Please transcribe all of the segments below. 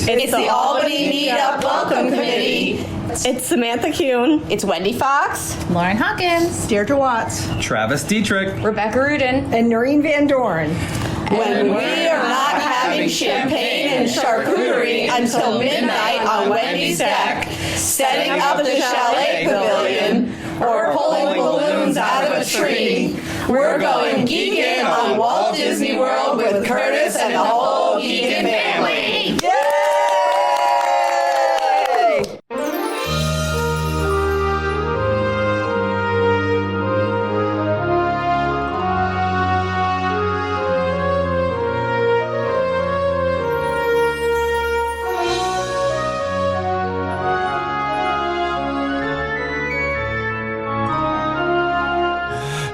It's the Albany Meetup Welcome Committee. It's Samantha Kuhn. It's Wendy Fox. Lauren Hawkins. Deirdre Watts. Travis Dietrich. Rebecca Rudin. And Noreen Van Doren. When we are not having champagne and charcuterie until midnight on Wendy's deck, setting up the chalet pavilion, or pulling balloons out of a tree, we're going geeking on Walt Disney World with Curtis and the whole geeking family. Yay!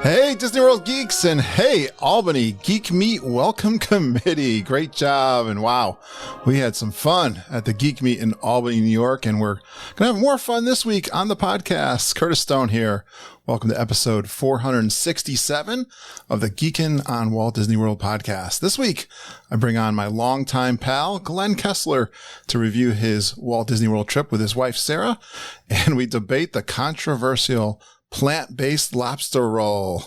Hey, Disney World geeks, and hey, Albany Geek Meet Welcome Committee. Great job. And wow, we had some fun at the Geek Meet in Albany, New York, and we're going to have more fun this week on the podcast. Curtis Stone here. Welcome to episode 467 of the Geekin' on Walt Disney World podcast. This week, I bring on my longtime pal, Glen Kessler, to review his Walt Disney World trip with his wife, Sarah, and we debate the controversial plant-based lobster roll.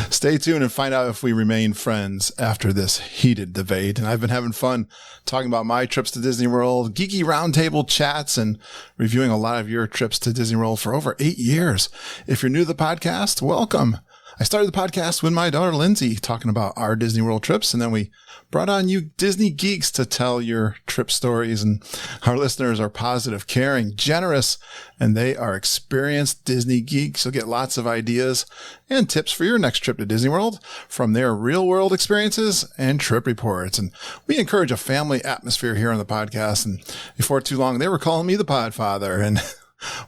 Stay tuned and find out if we remain friends after this heated debate. And I've been having fun talking about my trips to Disney World, geeky roundtable chats, and reviewing a lot of your trips to Disney World for over 8 years. If you're new to the podcast, welcome. I started the podcast with my daughter, Lindsay, talking about our Disney World trips, and then we brought on you Disney geeks to tell your trip stories. And our listeners are positive, caring, generous, and they are experienced Disney geeks. You'll get lots of ideas and tips for your next trip to Disney World from their real-world experiences and trip reports. And we encourage a family atmosphere here on the podcast. And before too long, they were calling me the Podfather. And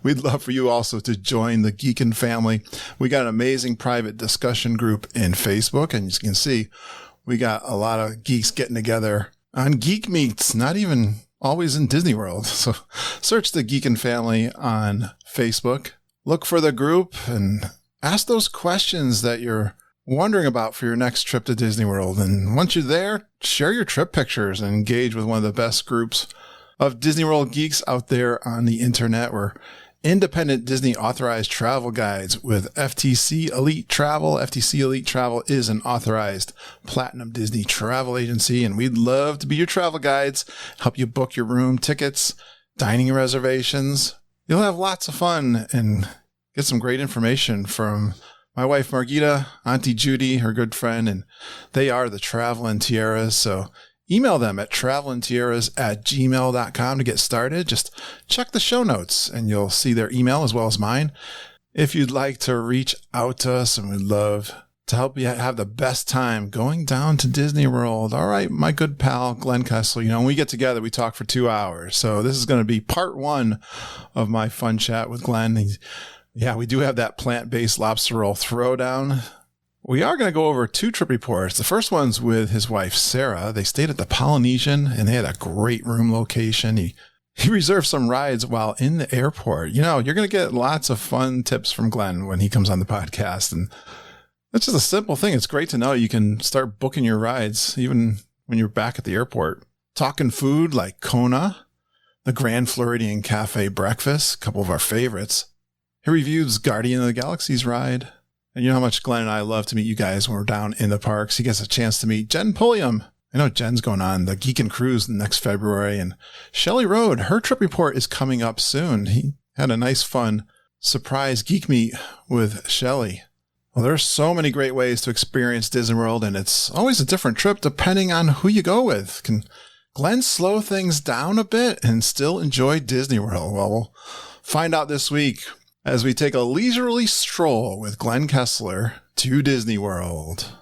we'd love for you also to join the Geekin' family. We got an amazing private discussion group in Facebook, and as you can see, we got a lot of geeks getting together on geek meets, not even always in Disney World. So search the Geekin' family on Facebook, look for the group, and ask those questions that you're wondering about for your next trip to Disney World. And once you're there, share your trip pictures and engage with one of the best groups of Disney World geeks out there on the internet. We're independent Disney authorized travel guides with FTC Elite Travel. FTC Elite Travel is an authorized platinum Disney travel agency, and we'd love to be your travel guides, help you book your room tickets, dining reservations. You'll have lots of fun and get some great information from my wife, Margita, Auntie Judy, her good friend, and they are the Travelin' Tiaras. So email them at travelandtiaras@gmail.com to get started. Just check the show notes and you'll see their email as well as mine. If you'd like to reach out to us, and we'd love to help you have the best time going down to Disney World. All right, my good pal, Glen Kessler, when we get together, we talk for 2 hours. So this is going to be part 1 of my fun chat with Glen. Yeah, we do have that plant-based lobster roll throwdown. We are going to go over 2 trip reports. The first one's with his wife, Sarah. They stayed at the Polynesian, and they had a great room location. He reserved some rides while in the airport. You're going to get lots of fun tips from Glen when he comes on the podcast. And that's just a simple thing. It's great to know you can start booking your rides even when you're back at the airport. Talking food like Kona, the Grand Floridian Cafe breakfast, a couple of our favorites. He reviews Guardian of the Galaxy's ride. And you know how much Glenn and I love to meet you guys when we're down in the parks. He gets a chance to meet Jen Pulliam. I know Jen's going on the Geekin' Cruise next February. And Shelley Road, her trip report is coming up soon. He had a nice, fun surprise geek meet with Shelley. Well, there's so many great ways to experience Disney World, and it's always a different trip depending on who you go with. Can Glenn slow things down a bit and still enjoy Disney World? Well, we'll find out this week as we take a leisurely stroll with Glen Kessler to Disney World.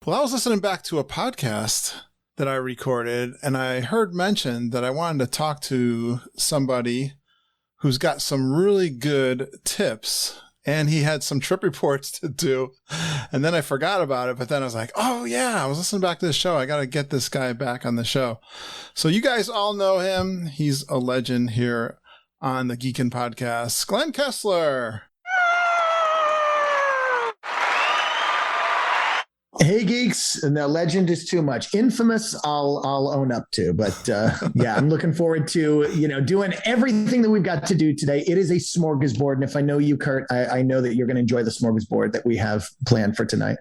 Well, I was listening back to a podcast that I recorded, and I heard mention that I wanted to talk to somebody who's got some really good tips and he had some trip reports to do. And then I forgot about it. But then I was like, oh, yeah, I was listening back to the show. I got to get this guy back on the show. So you guys all know him. He's a legend here on the Geekin' Podcast. Glen Kessler. Hey, geeks, and the legend is too much. Infamous, I'll own up to. But yeah, I'm looking forward to, doing everything that we've got to do today. It is a smorgasbord. And if I know you, Kurt, I know that you're going to enjoy the smorgasbord that we have planned for tonight.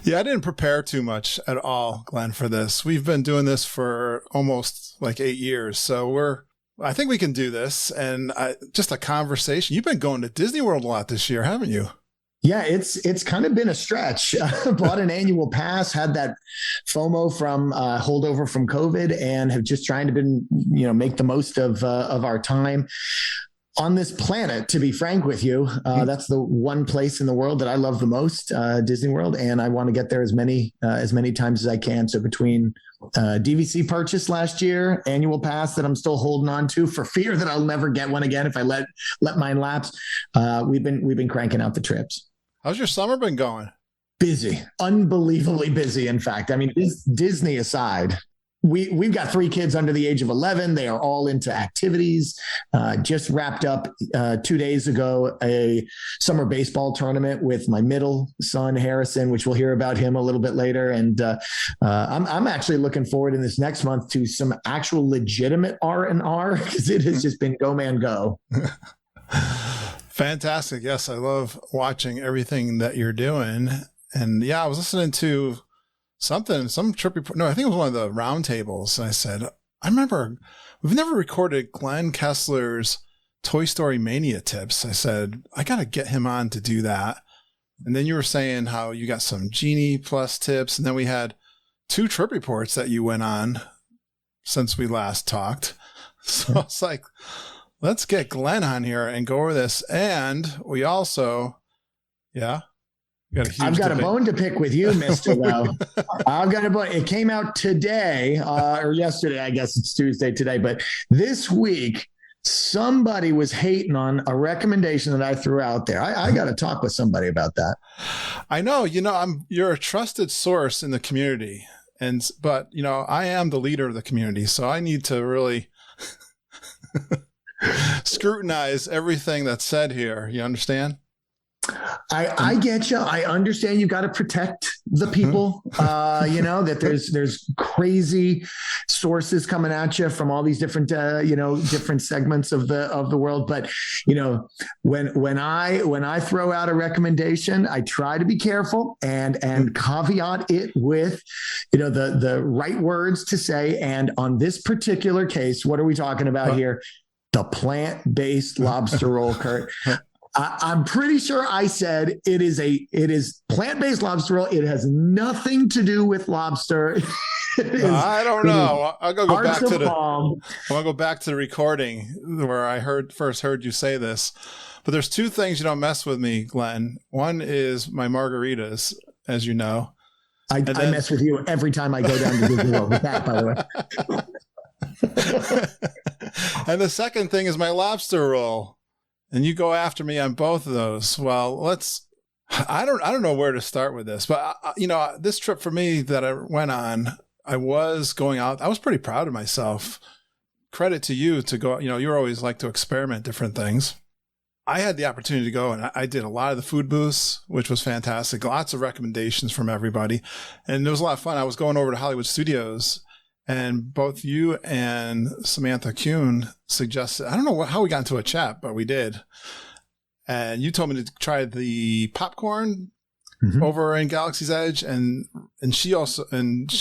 Yeah, I didn't prepare too much at all, Glenn, for this. We've been doing this for almost like 8 years. So I think we can do this. And just a conversation. You've been going to Disney World a lot this year, haven't you? Yeah, it's kind of been a stretch. Bought an annual pass, had that FOMO from holdover from COVID, and have just trying to make the most of our time on this planet. To be frank with you, that's the one place in the world that I love the most, Disney World, and I want to get there as many times as I can. So between DVC purchase last year, annual pass that I'm still holding on to for fear that I'll never get one again if I let mine lapse, we've been cranking out the trips. How's your summer been going? Busy, unbelievably busy. In fact, I mean, Disney aside, we've got 3 kids under the age of 11. They are all into activities. Just wrapped up 2 days ago a summer baseball tournament with my middle son Harrison, which we'll hear about him a little bit later. And I'm actually looking forward in this next month to some actual legitimate R&R, because it has just been go man go. Fantastic. Yes, I love watching everything that you're doing. And yeah, I was listening to some trip report. No, I think it was one of the roundtables. And I said, I remember we've never recorded Glen Kessler's Toy Story Mania tips. I said, I got to get him on to do that. And then you were saying how you got some Genie Plus tips. And then we had 2 trip reports that you went on since we last talked. So I was like, let's get Glenn on here and go over this. And we also, I've got a bone to pick with you, Mr. Lowe. I've got a bone. It came out today or yesterday. I guess it's Tuesday today. But this week, somebody was hating on a recommendation that I threw out there. I got to talk with somebody about that. I know, you're a trusted source in the community. But I am the leader of the community. So I need to really scrutinize everything that's said here. You understand? I get you. I understand you got to protect the people, that there's crazy sources coming at you from all these different, different segments of the world. But, when I throw out a recommendation, I try to be careful and caveat it with, the right words to say. And on this particular case, what are we talking about here? The plant-based lobster roll, Kurt. I'm pretty sure I said it is plant-based lobster roll. It has nothing to do with lobster. I don't know. I'll go back to I'll go back to the recording where I first heard you say this. But there's 2 things you don't mess with me, Glenn. One is my margaritas, as you know. I mess with you every time I go down to Disney World with that, by the way. And the second thing is my lobster roll. And you go after me on both of those. Well, I don't know where to start with this, but this trip for me that I went on, I was going out. I was pretty proud of myself. Credit to you to go, you're always like to experiment different things. I had the opportunity to go, and I did a lot of the food booths, which was fantastic. Lots of recommendations from everybody. And it was a lot of fun. I was going over to Hollywood Studios, and both you and Samantha Kuhn suggested, I don't know how we got into a chat, but we did. And you told me to try the popcorn over in Galaxy's Edge. And she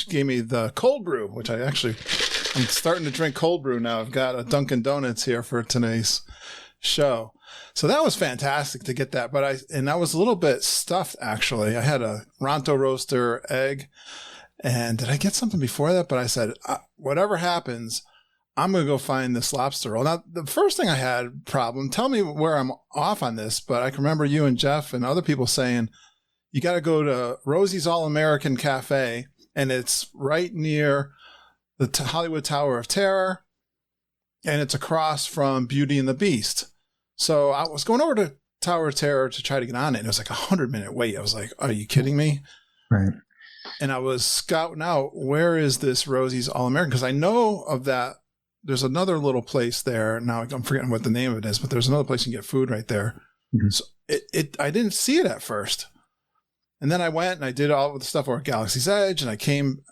gave me the cold brew, which I'm starting to drink cold brew now. I've got a Dunkin' Donuts here for today's show. So that was fantastic to get that. But I was a little bit stuffed, actually. I had a Ronto roaster egg. And did I get something before that? But I said, whatever happens, I'm going to go find this lobster roll. Now, the first thing I had problem, tell me where I'm off on this, but I can remember you and Jeff and other people saying, you got to go to Rosie's All-American Cafe, and it's right near the Hollywood Tower of Terror, and it's across from Beauty and the Beast. So I was going over Tower of Terror to try to get on it. And it was like 100-minute wait. I was like, are you kidding me? Right. And I was scouting out, where is this Rosie's All-American? Because I know of that. There's another little place there. Now I'm forgetting what the name of it is, but there's another place you can get food right there. Mm-hmm. So I didn't see it at first. And then I went and I did all of the stuff over at Galaxy's Edge, and I came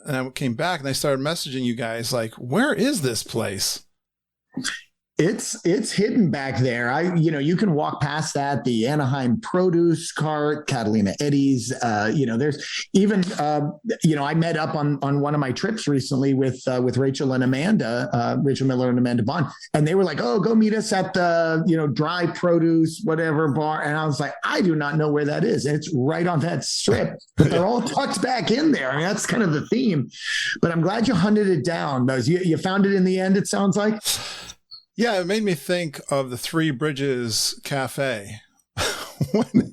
back and I started messaging you guys like, where is this place? It's hidden back there. You can walk past that, the Anaheim produce cart, Catalina Eddie's, there's even, I met up on one of my trips recently with Rachel and Amanda, Rachel Miller and Amanda Bond. And they were like, oh, go meet us at the, dry produce, whatever bar. And I was like, I do not know where that is. And it's right on that strip, but they're all tucked back in there. I mean, that's kind of the theme, but I'm glad you hunted it down. You found it in the end, it sounds like. Yeah, it made me think of the Three Bridges Cafe. When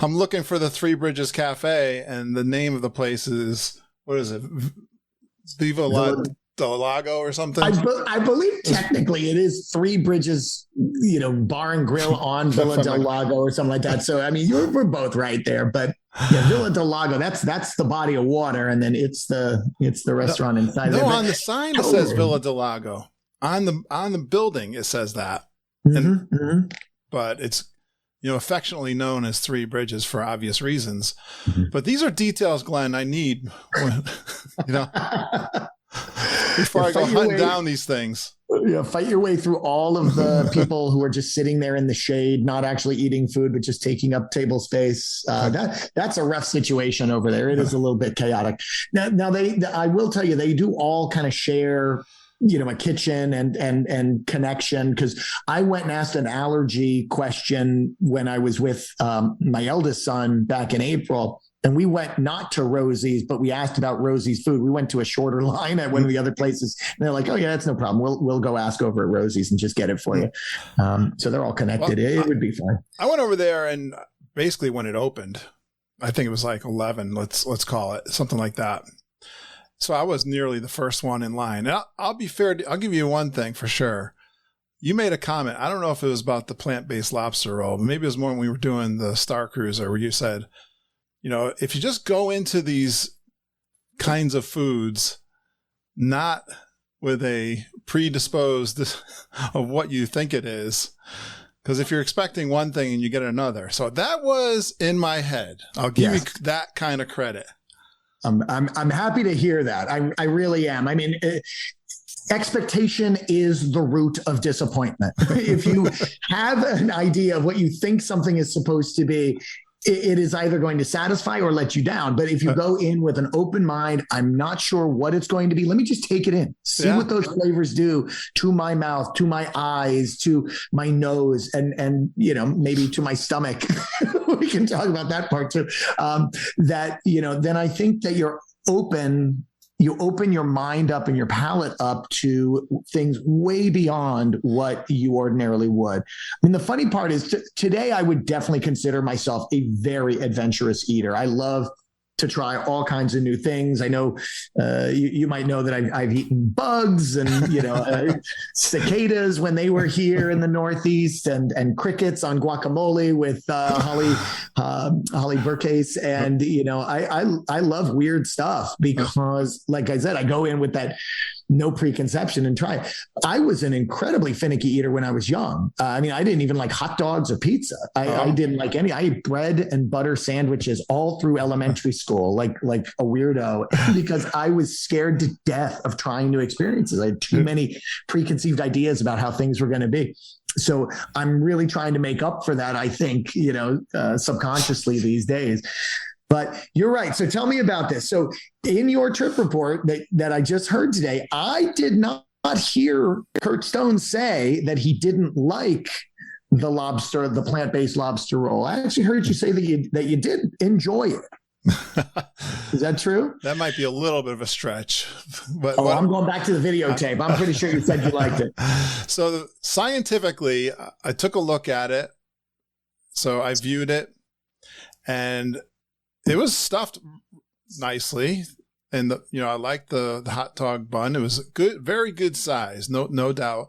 I'm looking for the Three Bridges Cafe, and the name of the place is, what is it? Viva del Lago or something? I believe technically it is Three Bridges, bar and grill on Villa del Lago or something like that. So, I mean, we're both right there, but yeah, Villa del Lago, that's the body of water. And then it's the restaurant inside there. No, on the sign it says Villa del Lago. On the building, it says that, but it's affectionately known as Three Bridges for obvious reasons. Mm-hmm. But these are details, Glenn, I need, before I go hunting down these things. Fight your way through all of the people who are just sitting there in the shade, not actually eating food, but just taking up table space. That's a rough situation over there. It is a little bit chaotic. Now I will tell you, they do all kind of share a kitchen and connection, because I went and asked an allergy question when I was with my eldest son back in April, and we went not to Rosie's, but we asked about Rosie's food. We went to a shorter line at one of the other places, and they're like, oh yeah, that's no problem. We'll go ask over at Rosie's and just get it for you. So they're all connected. Well, it would be fun. I went over there, and basically when it opened, I think it was like 11, let's call it something like that. So I was nearly the first one in line. And I'll be fair. I'll give you one thing for sure. You made a comment. I don't know if it was about the plant-based lobster roll, but maybe it was more when we were doing the Star Cruiser, where you said, if you just go into these kinds of foods, not with a predisposed of what you think it is, because if you're expecting one thing and you get another. So that was in my head. I'll give you that kind of credit. I'm happy to hear that. I really am. I mean, expectation is the root of disappointment. If you have an idea of what you think something is supposed to be, it is either going to satisfy or let you down. But if you go in with an open mind, I'm not sure what it's going to be. Let me just take it in, see what those flavors do to my mouth, to my eyes, to my nose, and maybe to my stomach. We can talk about that part too. Then I think that you open your mind up and your palate up to things way beyond what you ordinarily would. I mean, the funny part is today I would definitely consider myself a very adventurous eater. I love to try all kinds of new things. I know you might know that I've eaten bugs and cicadas when they were here in the Northeast, and crickets on guacamole with Holly Burkase, and I love weird stuff because, like I said, I go in with that no preconception and try it. I was an incredibly finicky eater when I was young. I didn't even like hot dogs or pizza. I didn't like any. I ate bread and butter sandwiches all through elementary school, like a weirdo, because I was scared to death of trying new experiences. I had too many preconceived ideas about how things were going to be. So I'm really trying to make up for that, I think, subconsciously these days. But you're right. So tell me about this. So in your trip report that I just heard today, I did not hear Kurt Stone say that he didn't like the plant-based lobster roll. I actually heard you say that you did enjoy it. Is that true? That might be a little bit of a stretch. But I'm going back to the videotape. I'm pretty sure you said you liked it. So scientifically, I took a look at it. So I viewed it, and it was stuffed nicely. And I liked the hot dog bun. It was good, very good size, no doubt.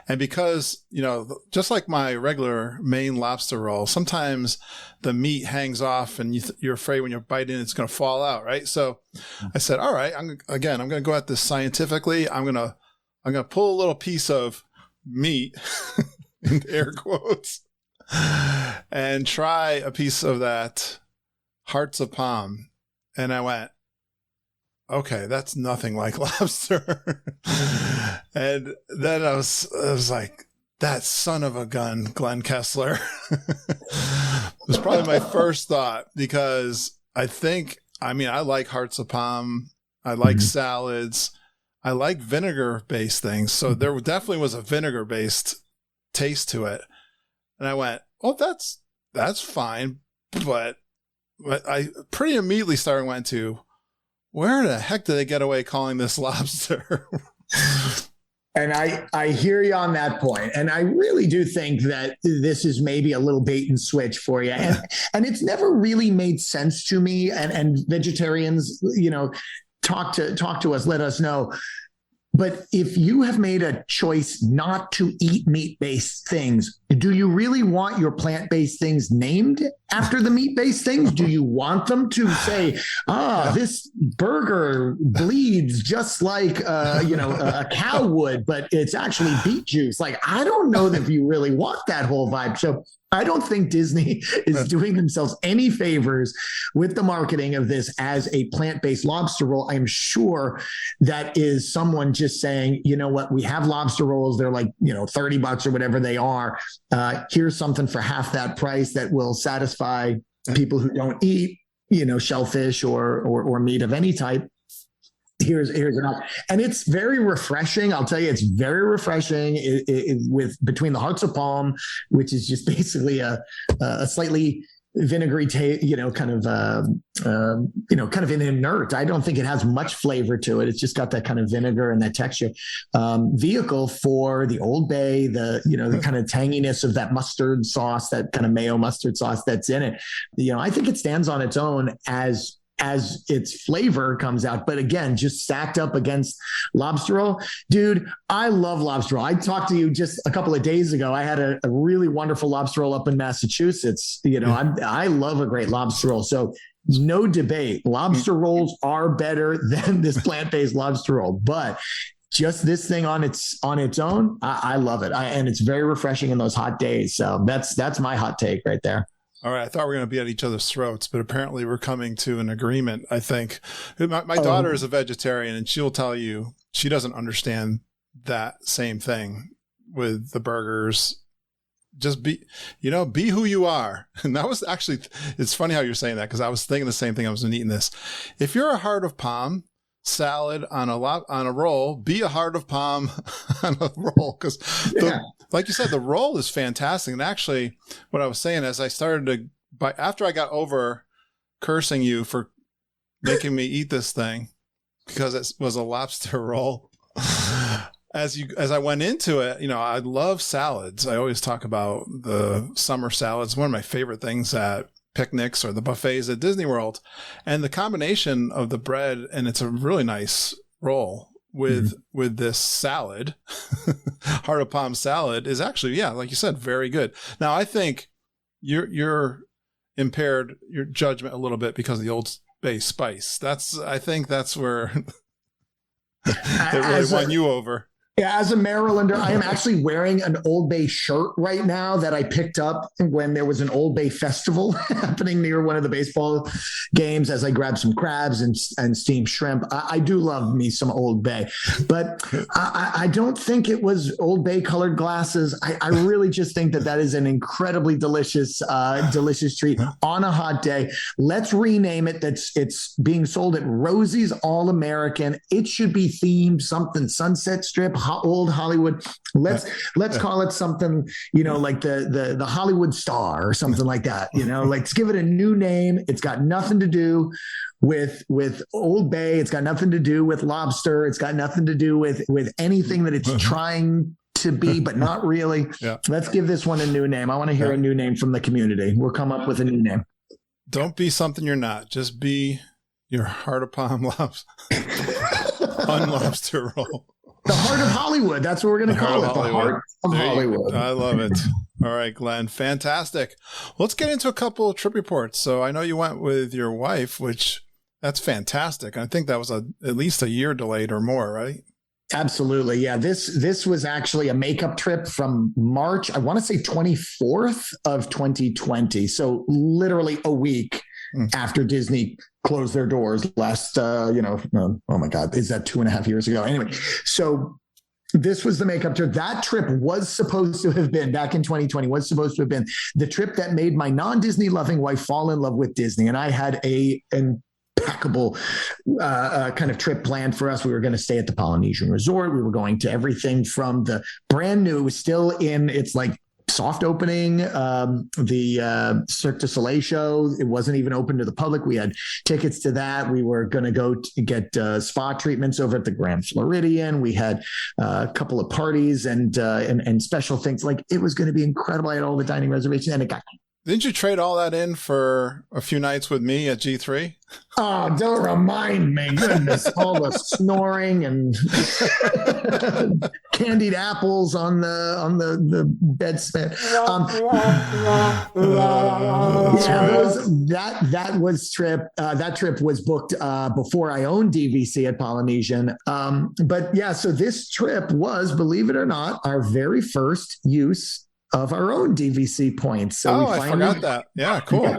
And because, just like my regular Maine lobster roll, sometimes the meat hangs off and you're afraid when you're biting it's going to fall out, right? So I said, all right, I'm going to go at this scientifically. I'm going to pull a little piece of meat in air quotes and try a piece of that hearts of palm. And I went, okay, that's nothing like lobster. And then I was like, that son of a gun, Glen Kessler. was probably my first thought, because I like hearts of palm. I like salads. I like vinegar-based things. So there definitely was a vinegar-based taste to it. And I went, oh, that's fine. But I pretty immediately went to, where the heck did they get away calling this lobster? And I hear you on that point. And I really do think that this is maybe a little bait and switch for you. And it's never really made sense to me. And vegetarians, talk to us, let us know. But if you have made a choice not to eat meat-based things, do you really want your plant-based things named after the meat-based things? Do you want them to say, this burger bleeds just like, a cow would, but it's actually beet juice? Like, I don't know that you really want that whole vibe. So I don't think Disney is doing themselves any favors with the marketing of this as a plant-based lobster roll. I'm sure that is someone just saying, you know what, we have lobster rolls. They're like, $30 or whatever they are. Here's something for half that price that will satisfy people who don't eat, shellfish or meat of any type. Here's enough. And it's very refreshing. I'll tell you, it's very refreshing with between the hearts of palm, which is just basically a slightly vinegary taste, kind of an inert. I don't think it has much flavor to it. It's just got that kind of vinegar and that texture. Vehicle for the Old Bay, the kind of tanginess of that mustard sauce, that kind of mayo mustard sauce that's in it. I think it stands on its own as its flavor comes out. But again, just stacked up against lobster roll. Dude, I love lobster roll. I talked to you just a couple of days ago. I had a really wonderful lobster roll up in Massachusetts. I love a great lobster roll. So no debate. Lobster rolls are better than this plant-based lobster roll. But just this thing on its own, I love it. And it's very refreshing in those hot days. So that's my hot take right there. All right, I thought we were going to be at each other's throats, but apparently we're coming to an agreement, I think. My daughter is a vegetarian, and she'll tell you she doesn't understand that same thing with the burgers. Just be who you are. And that was actually, it's funny how you're saying that, because I was thinking the same thing. I was eating this. If you're a heart of palm salad on a roll, be a heart of palm on a roll, because like you said, the roll is fantastic. And actually, what I was saying is, I started after I got over cursing you for making me eat this thing because it was a lobster roll. As I went into it, I love salads. I always talk about the summer salads. One of my favorite things at picnics or the buffets at Disney World, and the combination of the bread, and it's a really nice roll with this salad, heart of palm salad, is actually, like you said, very good. Now I think you're impaired your judgment a little bit because of the Old Bay spice. I think that's where it really won you over. Yeah, as a Marylander, I am actually wearing an Old Bay shirt right now that I picked up when there was an Old Bay festival happening near one of the baseball games, as I grabbed some crabs and steamed shrimp. I do love me some Old Bay, but I don't think it was Old Bay colored glasses. I really just think that is an incredibly delicious treat on a hot day. Let's rename it. It's being sold at Rosie's All American. It should be themed something Sunset Strip, old Hollywood. Let's call it something, like the Hollywood Star or something like that. Let's give it a new name. It's got nothing to do with Old Bay. It's got nothing to do with lobster. It's got nothing to do with anything that it's trying to be, but not really. Yeah. Let's give this one a new name. I want to hear a new name from the community. We'll come up with a new name. Don't be something you're not. Just be your heart of palm lobster on lobster roll. The heart of Hollywood. That's what we're going to call it. The heart of Hollywood. I love it. All right, Glenn. Fantastic. Let's get into a couple of trip reports. So I know you went with your wife, which that's fantastic. I think that was at least a year delayed or more, right? Absolutely. Yeah. This was actually a makeup trip from March, I want to say 24th of 2020. So literally a week after Disney closed their doors last, oh my God, is that 2.5 years ago? Anyway, so this was the makeup trip. That trip was supposed to have been back in 2020, was supposed to have been the trip that made my non-Disney loving wife fall in love with Disney. And I had an impeccable kind of trip planned for us. We were going to stay at the Polynesian resort. We were going to everything from the brand new, it was still in its like soft opening, the Cirque du Soleil show. It wasn't even open to the public. We had tickets to that. We were going to go to get spa treatments over at the Grand Floridian. We had a couple of parties and special things. Like, it was going to be incredible. I had all the dining reservations, and it got. Didn't you trade all that in for a few nights with me at G3? Oh, don't remind me. Goodness, all the snoring and candied apples on the bedspread. That trip was booked before I owned DVC at Polynesian. But yeah, so this trip was, believe it or not, our very first use of our own DVC points. So I forgot that. Yeah, cool. Yeah,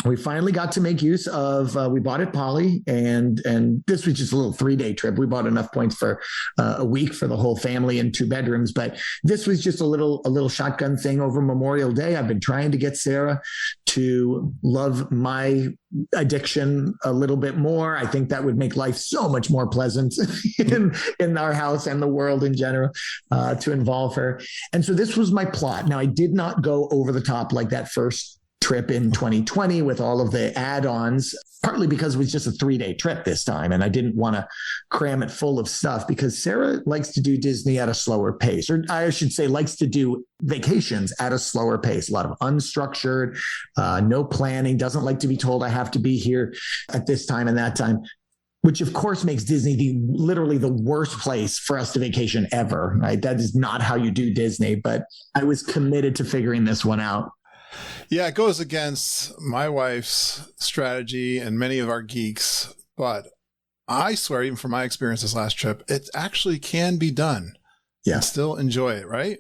we finally got to make use of, we bought at Poly, and this was just a little 3-day trip. We bought enough points for a week for the whole family and 2 bedrooms, but this was just a little shotgun thing over Memorial Day. I've been trying to get Sarah to love my addiction a little bit more. I think that would make life so much more pleasant in our house and the world in general, to involve her. And so this was my plot. Now, I did not go over the top like that first trip in 2020 with all of the add-ons, partly because it was just a 3-day trip this time, and I didn't want to cram it full of stuff, because Sarah likes to do Disney at a slower pace, or I should say likes to do vacations at a slower pace, a lot of unstructured, no planning, doesn't like to be told I have to be here at this time and that time, which of course makes Disney literally the worst place for us to vacation ever, right? That is not how you do Disney, but I was committed to figuring this one out. Yeah, it goes against my wife's strategy and many of our geeks, but I swear, even from my experience this last trip, it actually can be done. Yeah. And still enjoy it, right?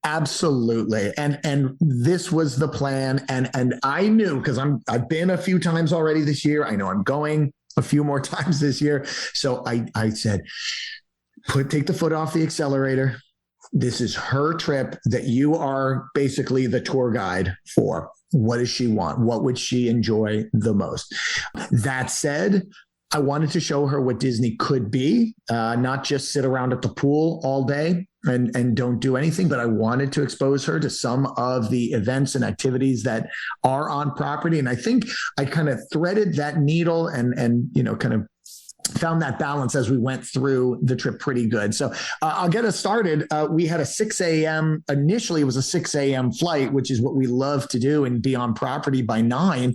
Absolutely. And this was the plan. And I knew, because I've been a few times already this year. I know I'm going a few more times this year. So I said, take the foot off the accelerator. This is her trip that you are basically the tour guide for. What does she want? What would she enjoy the most? That said, I wanted to show her what Disney could be, not just sit around at the pool all day and don't do anything, but I wanted to expose her to some of the events and activities that are on property. And I think I kind of threaded that needle and kind of found that balance as we went through the trip pretty good. So I'll get us started. We had a 6 a.m. Initially, it was a 6 a.m. flight, which is what we love to do and be on property by 9,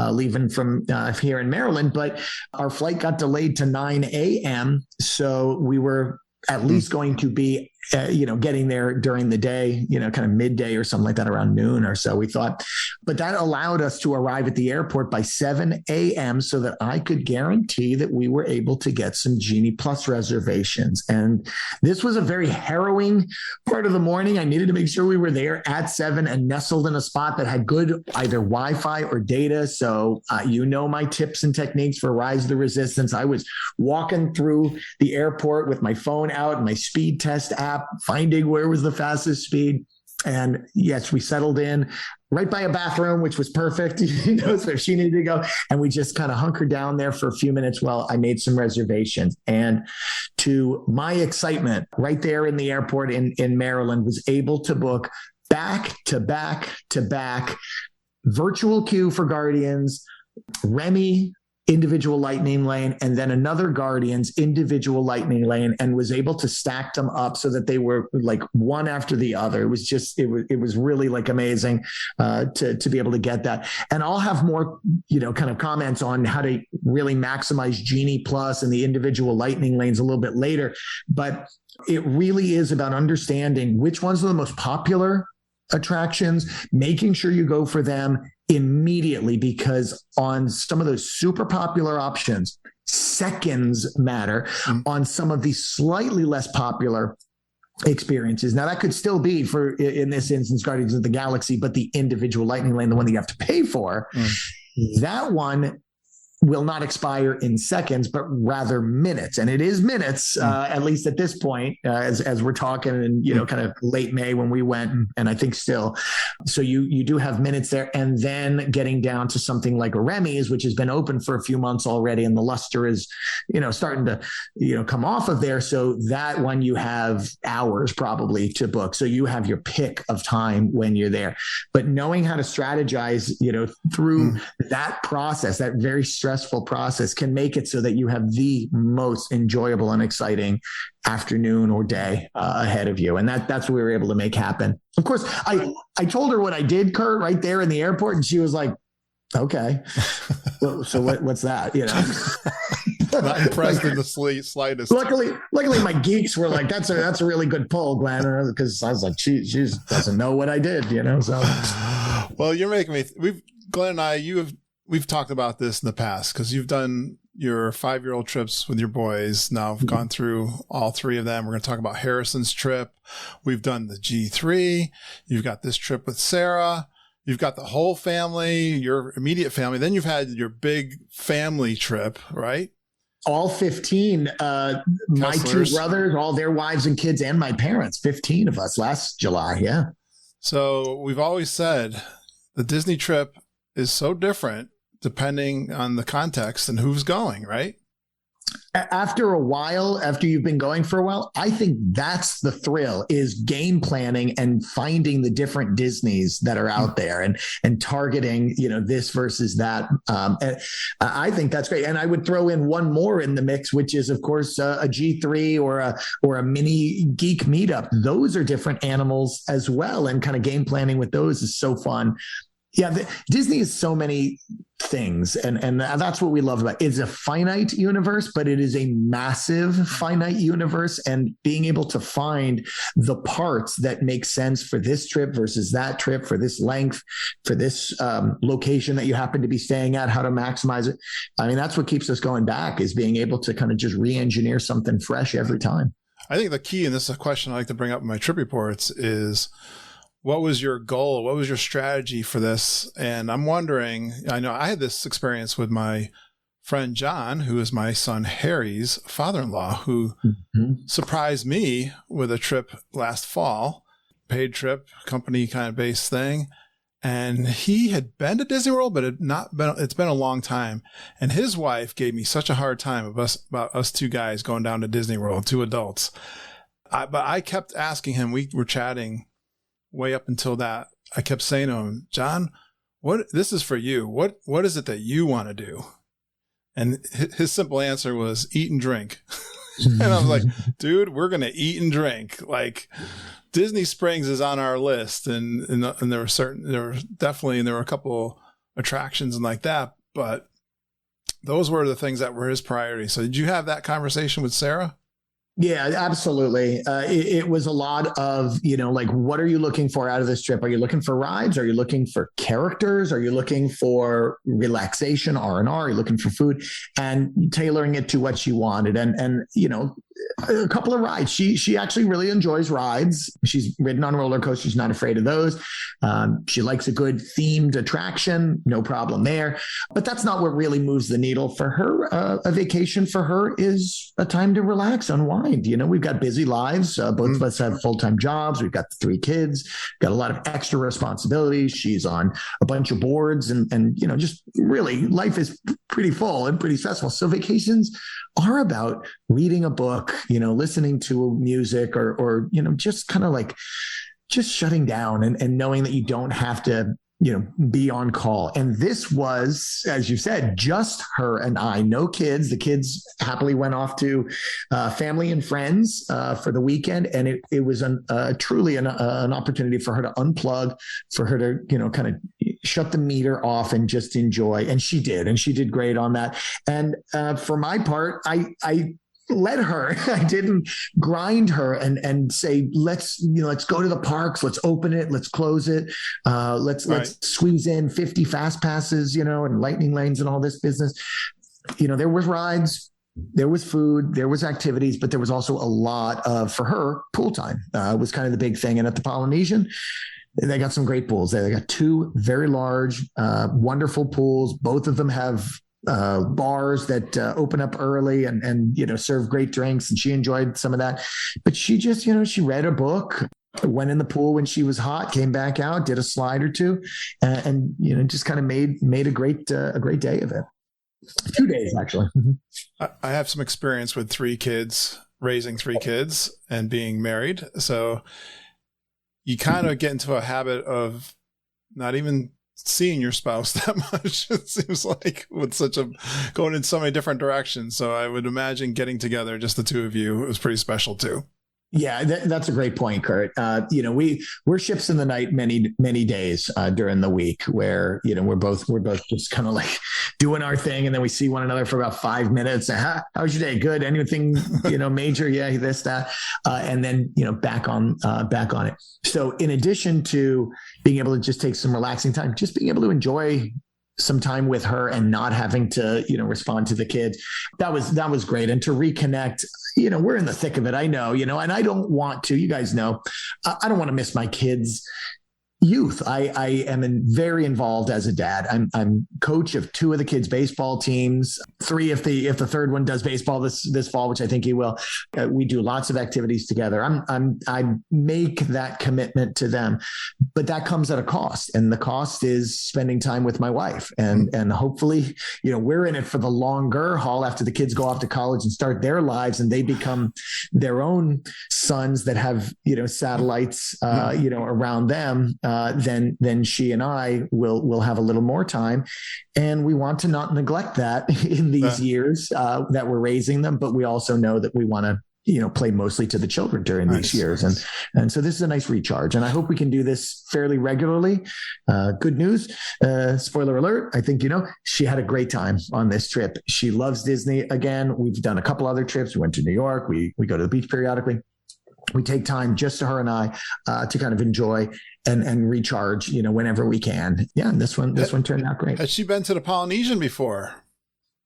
leaving from here in Maryland. But our flight got delayed to 9 a.m. So we were at least going to be, getting there during the day, kind of midday or something like that, around noon or so, we thought. But that allowed us to arrive at the airport by 7 a.m. so that I could guarantee that we were able to get some Genie Plus reservations. And this was a very harrowing part of the morning. I needed to make sure we were there at 7 and nestled in a spot that had good either Wi-Fi or data. So my tips and techniques for Rise of the Resistance. I was walking through the airport with my phone out and my speed test app, finding where was the fastest speed. And yes, we settled in right by a bathroom, which was perfect, so she needed to go. And we just kind of hunkered down there for a few minutes while I made some reservations. And to my excitement, right there in the airport in Maryland, was able to book back to back to back virtual queue for Guardians, Remy, individual lightning lane, and then another Guardians individual lightning lane, and was able to stack them up so that they were like one after the other. It was just, it was really like amazing to be able to get that. And I'll have more, kind of comments on how to really maximize Genie Plus and the individual lightning lanes a little bit later. But it really is about understanding which ones are the most popular attractions, making sure you go for them immediately, because on some of those super popular options, seconds matter. On some of these slightly less popular experiences, now that could still be, for in this instance, Guardians of the Galaxy, but the individual lightning lane, the one that you have to pay for, that one will not expire in seconds, but rather minutes. And it is minutes, at least at this point, as we're talking, and kind of late May when we went, and I think still. So you do have minutes there, and then getting down to something like a Remy's, which has been open for a few months already, and the luster is, starting to, come off of there. So that one you have hours probably to book. So you have your pick of time when you're there. But knowing how to strategize, through that process, that very stressful process, can make it so that you have the most enjoyable and exciting afternoon or day ahead of you. And that's what we were able to make happen. Of course, I told her what I did, Kurt, right there in the airport, and she was like, okay, so what's that? Not impressed in the slightest. Luckily, my geeks were like, "That's a really good pull, Glenn," because I was like, "She just doesn't know what I did," So, well, you're making me. Glenn and I, we've talked about this in the past, because you've done your 5-year-old trips with your boys. Now I've gone through all 3 of them. We're going to talk about Harrison's trip. We've done the G3. You've got this trip with Sarah. You've got the whole family, your immediate family. Then you've had your big family trip, right? All 15, my 2 brothers, all their wives and kids, and my parents, 15 of us last July. Yeah. So we've always said the Disney trip is so different depending on the context and who's going, right? After a while, after you've been going for a while, I think that's the thrill, is game planning and finding the different Disneys that are out there and targeting, this versus that. And I think that's great. And I would throw in one more in the mix, which is, of course, a G3 or a mini geek meetup. Those are different animals as well. And kind of game planning with those is so fun. Yeah, Disney is so many things, and that's what we love about it. It's a finite universe, but it is a massive finite universe, and being able to find the parts that make sense for this trip versus that trip, for this length, for this location that you happen to be staying at, how to maximize it. I mean, that's what keeps us going back, is being able to kind of just re-engineer something fresh every time. I think the key, and this is a question I like to bring up in my trip reports, is what was your goal? What was your strategy for this? And I'm wondering, I know I had this experience with my friend John, who is my son Harry's father-in-law, who surprised me with a trip last fall, paid trip, company kind of based thing. And he had been to Disney World, but it's been a long time. And his wife gave me such a hard time about us 2 guys going down to Disney World, 2 adults. But I kept asking him, we were chatting way up until that. I kept saying to him, John, this is for you. What is it that you want to do? And his simple answer was eat and drink. And I was like, dude, we're going to eat and drink. Like, Disney Springs is on our list. And there were a couple attractions and like that, but those were the things that were his priority. So did you have that conversation with Sarah? Yeah, absolutely. It was a lot of, like, what are you looking for out of this trip? Are you looking for rides? Are you looking for characters? Are you looking for relaxation, R&R? Are you looking for food? And tailoring it to what she wanted. And a couple of rides. She actually really enjoys rides. She's ridden on roller coasters. She's not afraid of those. She likes a good themed attraction. No problem there. But that's not what really moves the needle for her. A vacation for her is a time to relax, unwind. We've got busy lives. Both of us have full-time jobs. We've got 3 kids, got a lot of extra responsibilities. She's on a bunch of boards and just really life is pretty full and pretty stressful. So vacations are about reading a book, listening to music or just kind of like just shutting down and knowing that you don't have to be on call. And this was, as you said, just her and I, no kids. The kids happily went off to family and friends for the weekend. And it was truly an opportunity for her to unplug, for her to, kind of shut the meter off and just enjoy. And she did great on that. And for my part, I let her. I didn't grind her and say, let's go to the parks, let's open it, let's close it, let's squeeze in 50 fast passes, and lightning lanes and all this business. There was rides, there was food, there was activities, but there was also a lot of, for her, pool time was kind of the big thing. And at the Polynesian, they got some great pools. They got two very large, wonderful pools. Both of them have bars that open up early and serve great drinks, and she enjoyed some of that. But she just she read a book, went in the pool when she was hot, came back out, did a slide or two, and just kind of made a great day of it. 2 days actually. I have some experience with raising three kids and being married, so you kind of get into a habit of not even seeing your spouse that much. It seems like with going in so many different directions. So I would imagine getting together, just the two of you, it was pretty special too. Yeah, that's a great point, Kurt. We're ships in the night many days during the week where, we're both just kind of like doing our thing. And then we see one another for about 5 minutes. How was your day? Good. Anything, major? Yeah, this, that. And then, back on it. So in addition to being able to just take some relaxing time, just being able to enjoy some time with her and not having to, respond to the kids. That was great. And to reconnect, we're in the thick of it. I know, and I don't want to, you guys know, I don't want to miss my kids' youth. I am very involved as a dad. I'm coach of 2 of the kids' baseball teams, 3 if the third one does baseball this fall, which I think he will. We do lots of activities together. I make that commitment to them, but that comes at a cost, and the cost is spending time with my wife. And hopefully, we're in it for the longer haul after the kids go off to college and start their lives, and they become their own sons that have satellites around them. Then she and I will have a little more time, and we want to not neglect that in these years that we're raising them. But we also know that we want to play mostly to the children during these years, and so this is a nice recharge. And I hope we can do this fairly regularly. Good news, spoiler alert! I think she had a great time on this trip. She loves Disney again. We've done a couple other trips. We went to New York. We go to the beach periodically. We take time just to her and I to kind of enjoy and recharge, whenever we can. Yeah, and this one turned out great. Has she been to the Polynesian before?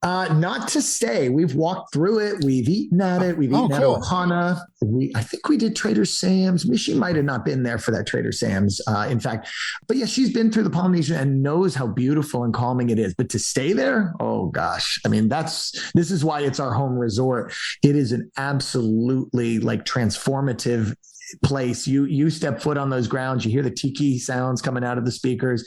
Not to stay. We've walked through it. We've eaten at it. We've eaten at Ohana. I think we did Trader Sam's. She might have not been there for that Trader Sam's, in fact. But yeah, she's been through the Polynesian and knows how beautiful and calming it is. But to stay there, oh gosh. I mean, this is why it's our home resort. It is an absolutely transformative place. You step foot on those grounds, you hear the tiki sounds coming out of the speakers,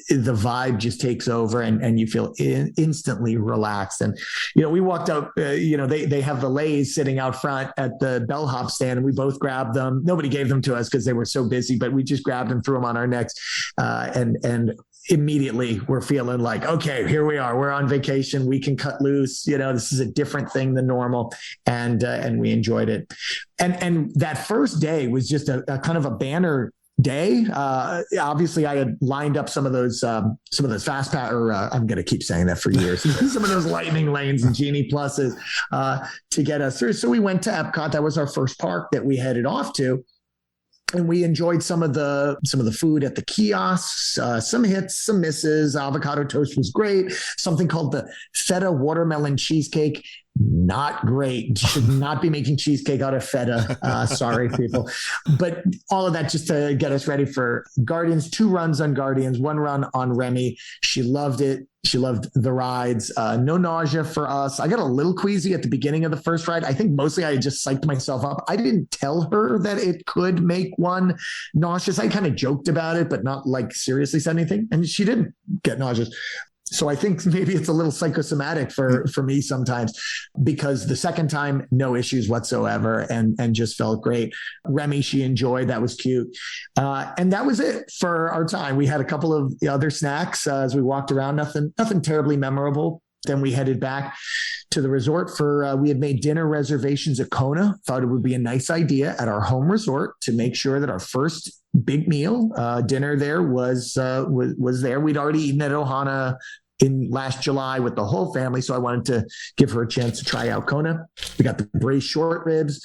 the vibe just takes over, and you feel instantly relaxed. And we walked out, they have the lays sitting out front at the bellhop stand, and we both grabbed them. Nobody gave them to us because they were so busy, but we just grabbed them, threw them on our necks, and immediately we're feeling like, okay, here we are, we're on vacation, we can cut loose, this is a different thing than normal. And we enjoyed it. And that first day was just a kind of a banner day. Obviously I had lined up some of those fast pass, or I'm going to keep saying that for years, some of those lightning lanes and Genie Pluses to get us through. So we went to Epcot. That was our first park that we headed off to. And we enjoyed some of the food at the kiosks, some hits, some misses. Avocado toast was great. Something called the feta watermelon cheesecake. Not great. Should not be making cheesecake out of feta. Sorry, people. But all of that just to get us ready for Guardians. 2 runs on Guardians, 1 run on Remy. She loved it. She loved the rides. No nausea for us. I got a little queasy at the beginning of the first ride. I think mostly I just psyched myself up. I didn't tell her that it could make one nauseous. I kind of joked about it, but not seriously said anything. And she didn't get nauseous. So I think maybe it's a little psychosomatic for me sometimes, because the second time, no issues whatsoever, and just felt great. Remy, she enjoyed. That was cute. And that was it for our time. We had a couple of other snacks as we walked around, nothing terribly memorable. Then we headed back to the resort we had made dinner reservations at Kona. Thought it would be a nice idea at our home resort to make sure that our first big meal, dinner there was there. We'd already eaten at Ohana in last July with the whole family, so I wanted to give her a chance to try out Kona. We got the braised short ribs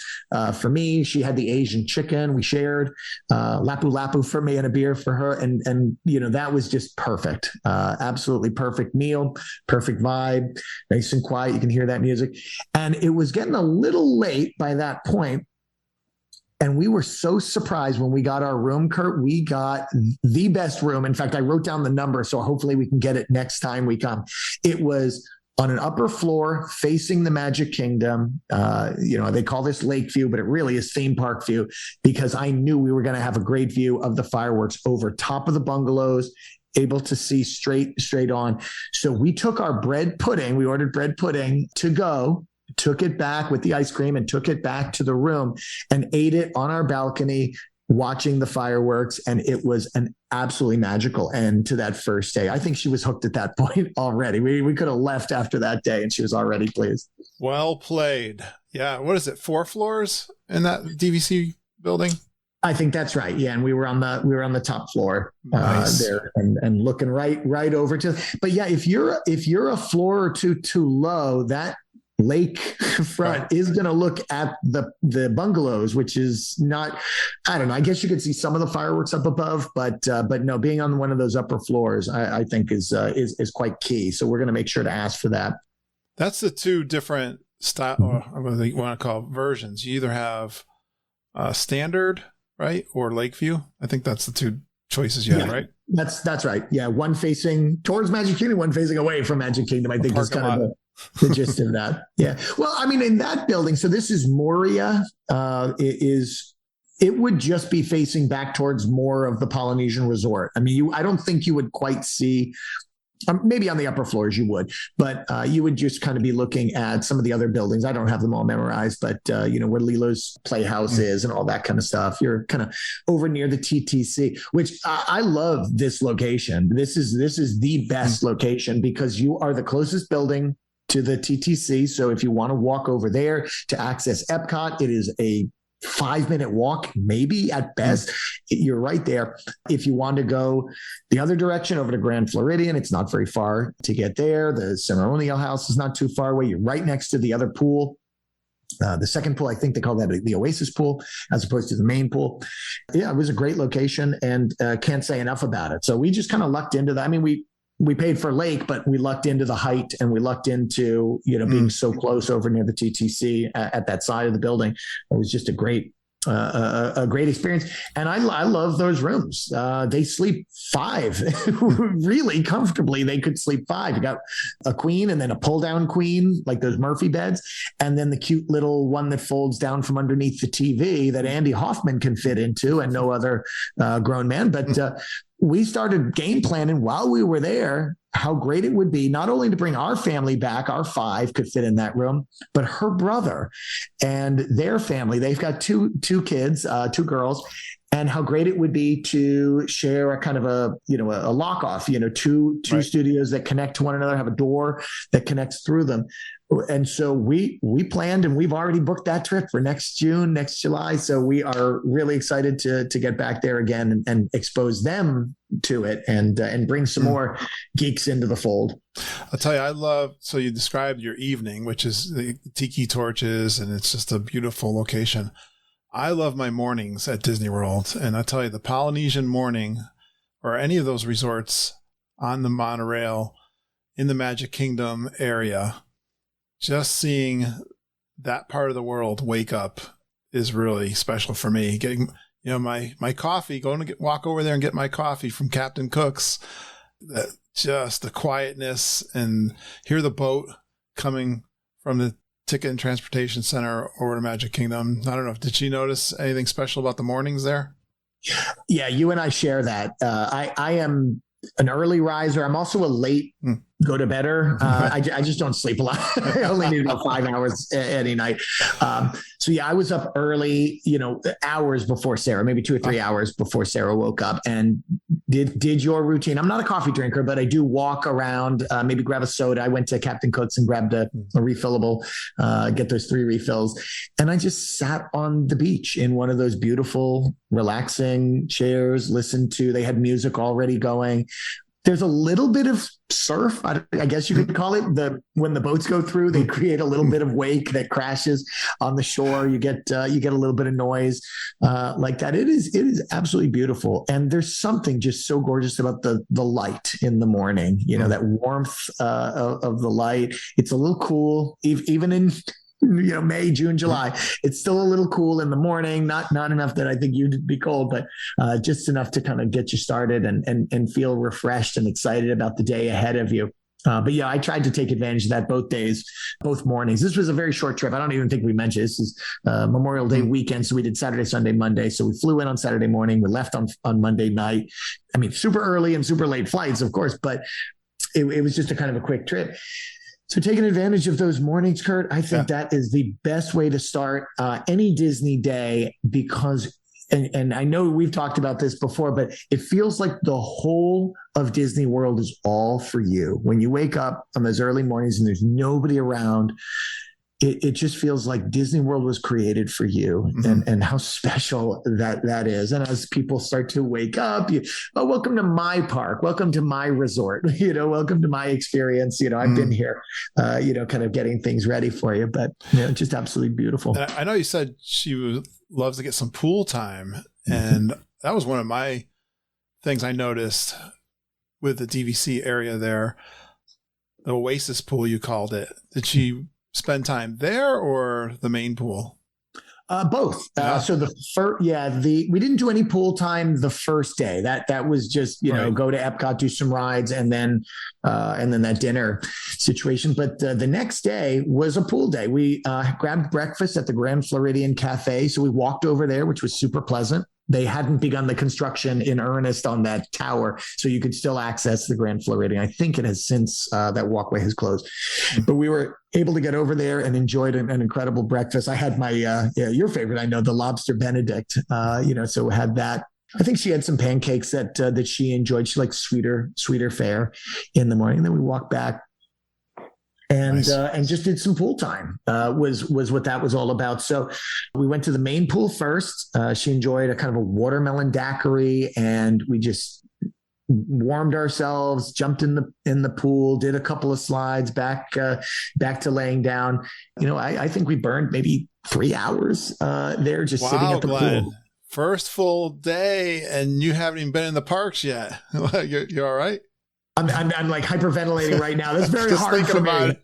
for me. She had the Asian chicken. We shared lapu lapu for me and a beer for her, and that was just perfect. Absolutely perfect meal, perfect vibe, nice and quiet. You can hear that music, and it was getting a little late by that point. And we were so surprised when we got our room, Kurt. We got the best room. In fact, I wrote down the number, so hopefully we can get it next time we come. It was on an upper floor facing the Magic Kingdom. They call this lake view, but it really is theme park view, because I knew we were going to have a great view of the fireworks over top of the bungalows, able to see straight on. So we took our bread pudding. We ordered bread pudding to go, took it back with the ice cream and took it back to the room and ate it on our balcony watching the fireworks. And it was an absolutely magical end to that first day. I think she was hooked at that point already. We could have left after that day and she was already pleased. Well played. Yeah. What is it? 4 floors in that DVC building? I think that's right. Yeah. And we were on the top floor Nice. there and looking right over to, but yeah, if you're a floor or two too low, that lake front is going to look at the bungalows, which is not, I don't know. I guess you could see some of the fireworks up above, but no, being on one of those upper floors, I think is quite key. So we're going to make sure to ask for that. That's the 2 different style, or what you want to call versions. You either have standard, right, or Lakeview. I think that's the 2 choices you have, right? That's right. Yeah, one facing towards Magic Kingdom, one facing away from Magic Kingdom. I think is kind of the gist of that. Yeah. Well, I mean, in that building, so this is Moria. It would just be facing back towards more of the Polynesian resort. I mean, I don't think you would quite see. Maybe on the upper floors you would, but you would just kind of be looking at some of the other buildings. I don't have them all memorized, but where Lilo's Playhouse is and all that kind of stuff. You're kind of over near the TTC, which I love this location. This is the best location because you are the closest building to the TTC. So if you want to walk over there to access Epcot, it is a 5-minute walk, maybe at best. You're right there. If you want to go the other direction over to Grand Floridian, it's not very far to get there. The ceremonial house is not too far away. You're right next to the other pool. The second pool, I think they call that the Oasis pool as opposed to the main pool. Yeah, it was a great location and can't say enough about it. So we just kind of lucked into that. I mean, we paid for lake, but we lucked into the height and we lucked into, being so close over near the TTC at that side of the building. It was just a great experience. And I love those rooms. They sleep 5 really comfortably. They could sleep 5. You got a queen and then a pull down queen, like those Murphy beds. And then the cute little one that folds down from underneath the TV that Andy Hoffman can fit into and no other grown man. But we started game planning while we were there, how great it would be not only to bring our family back, our 5 could fit in that room, but her brother and their family. They've got two kids, 2 girls, and how great it would be to share a kind of a lock off, two right. studios that connect to one another, have a door that connects through them. And so we planned and we've already booked that trip for next June, next July. So we are really excited to get back there again and expose them to it and bring some more geeks into the fold. I'll tell you, so you described your evening, which is the tiki torches, and it's just a beautiful location. I love my mornings at Disney World. And I tell you, the Polynesian morning or any of those resorts on the monorail in the Magic Kingdom area, just seeing that part of the world wake up is really special for me. Getting, my coffee, walk over there and get my coffee from Captain Cook's, just the quietness and hear the boat coming from the Ticket and Transportation Center over to Magic Kingdom. I don't know. Did she notice anything special about the mornings there? Yeah, you and I share that. I am an early riser. I'm also a late go to bedder. I just don't sleep a lot. I only need about 5 hours any night. So yeah, I was up early, hours before Sarah, maybe 2 or 3 hours before Sarah woke up, and did your routine. I'm not a coffee drinker, but I do walk around, maybe grab a soda. I went to Captain Cook's and grabbed a refillable, get those 3 refills. And I just sat on the beach in one of those beautiful, relaxing chairs, listened to, they had music already going. There's a little bit of surf, I guess you could call it. When the boats go through, they create a little bit of wake that crashes on the shore. You get a little bit of noise like that. It is absolutely beautiful, and there's something just so gorgeous about the light in the morning. That warmth of the light. It's a little cool, even in May, June, July. It's still a little cool in the morning, not enough that I think you'd be cold, but just enough to kind of get you started and feel refreshed and excited about the day ahead of you. But yeah, I tried to take advantage of that both days, both mornings. This was a very short trip. I don't even think we mentioned this is Memorial Day weekend. So we did Saturday, Sunday, Monday. So we flew in on Saturday morning. We left on Monday night. I mean, super early and super late flights, of course, but it was just a kind of a quick trip. So taking advantage of those mornings, Kurt, I think that is the best way to start any Disney day, because, and I know we've talked about this before, but it feels like the whole of Disney World is all for you. When you wake up on those early mornings and there's nobody around, it just feels like Disney World was created for you, and how special that is. And as people start to wake up, welcome to my park, welcome to my resort, welcome to my experience. I've been here, kind of getting things ready for you, but just absolutely beautiful. And I know you said she loves to get some pool time, and that was one of my things I noticed with the DVC area there, the Oasis pool, you called it. Did she spend time there or the main pool? Both. So we didn't do any pool time the first day. That was just go to Epcot, do some rides, and then that dinner situation. But the next day was a pool day. We grabbed breakfast at the Grand Floridian Cafe. So we walked over there, which was super pleasant. They hadn't begun the construction in earnest on that tower, so you could still access the Grand Floridian. I think it has since that walkway has closed, but we were able to get over there and enjoyed an incredible breakfast. I had my your favorite, I know, the Lobster Benedict. So had that. I think she had some pancakes that she enjoyed. She likes sweeter fare in the morning. And then we walked back and just did some pool time, was what that was all about. So we went to the main pool first. She enjoyed a kind of a watermelon daiquiri, and we just warmed ourselves, jumped in the pool, did a couple of slides, back to laying down. I think we burned maybe 3 hours there just sitting at the pool. First full day, and you haven't even been in the parks yet. You're all right? I'm like hyperventilating right now. That's very hard for me.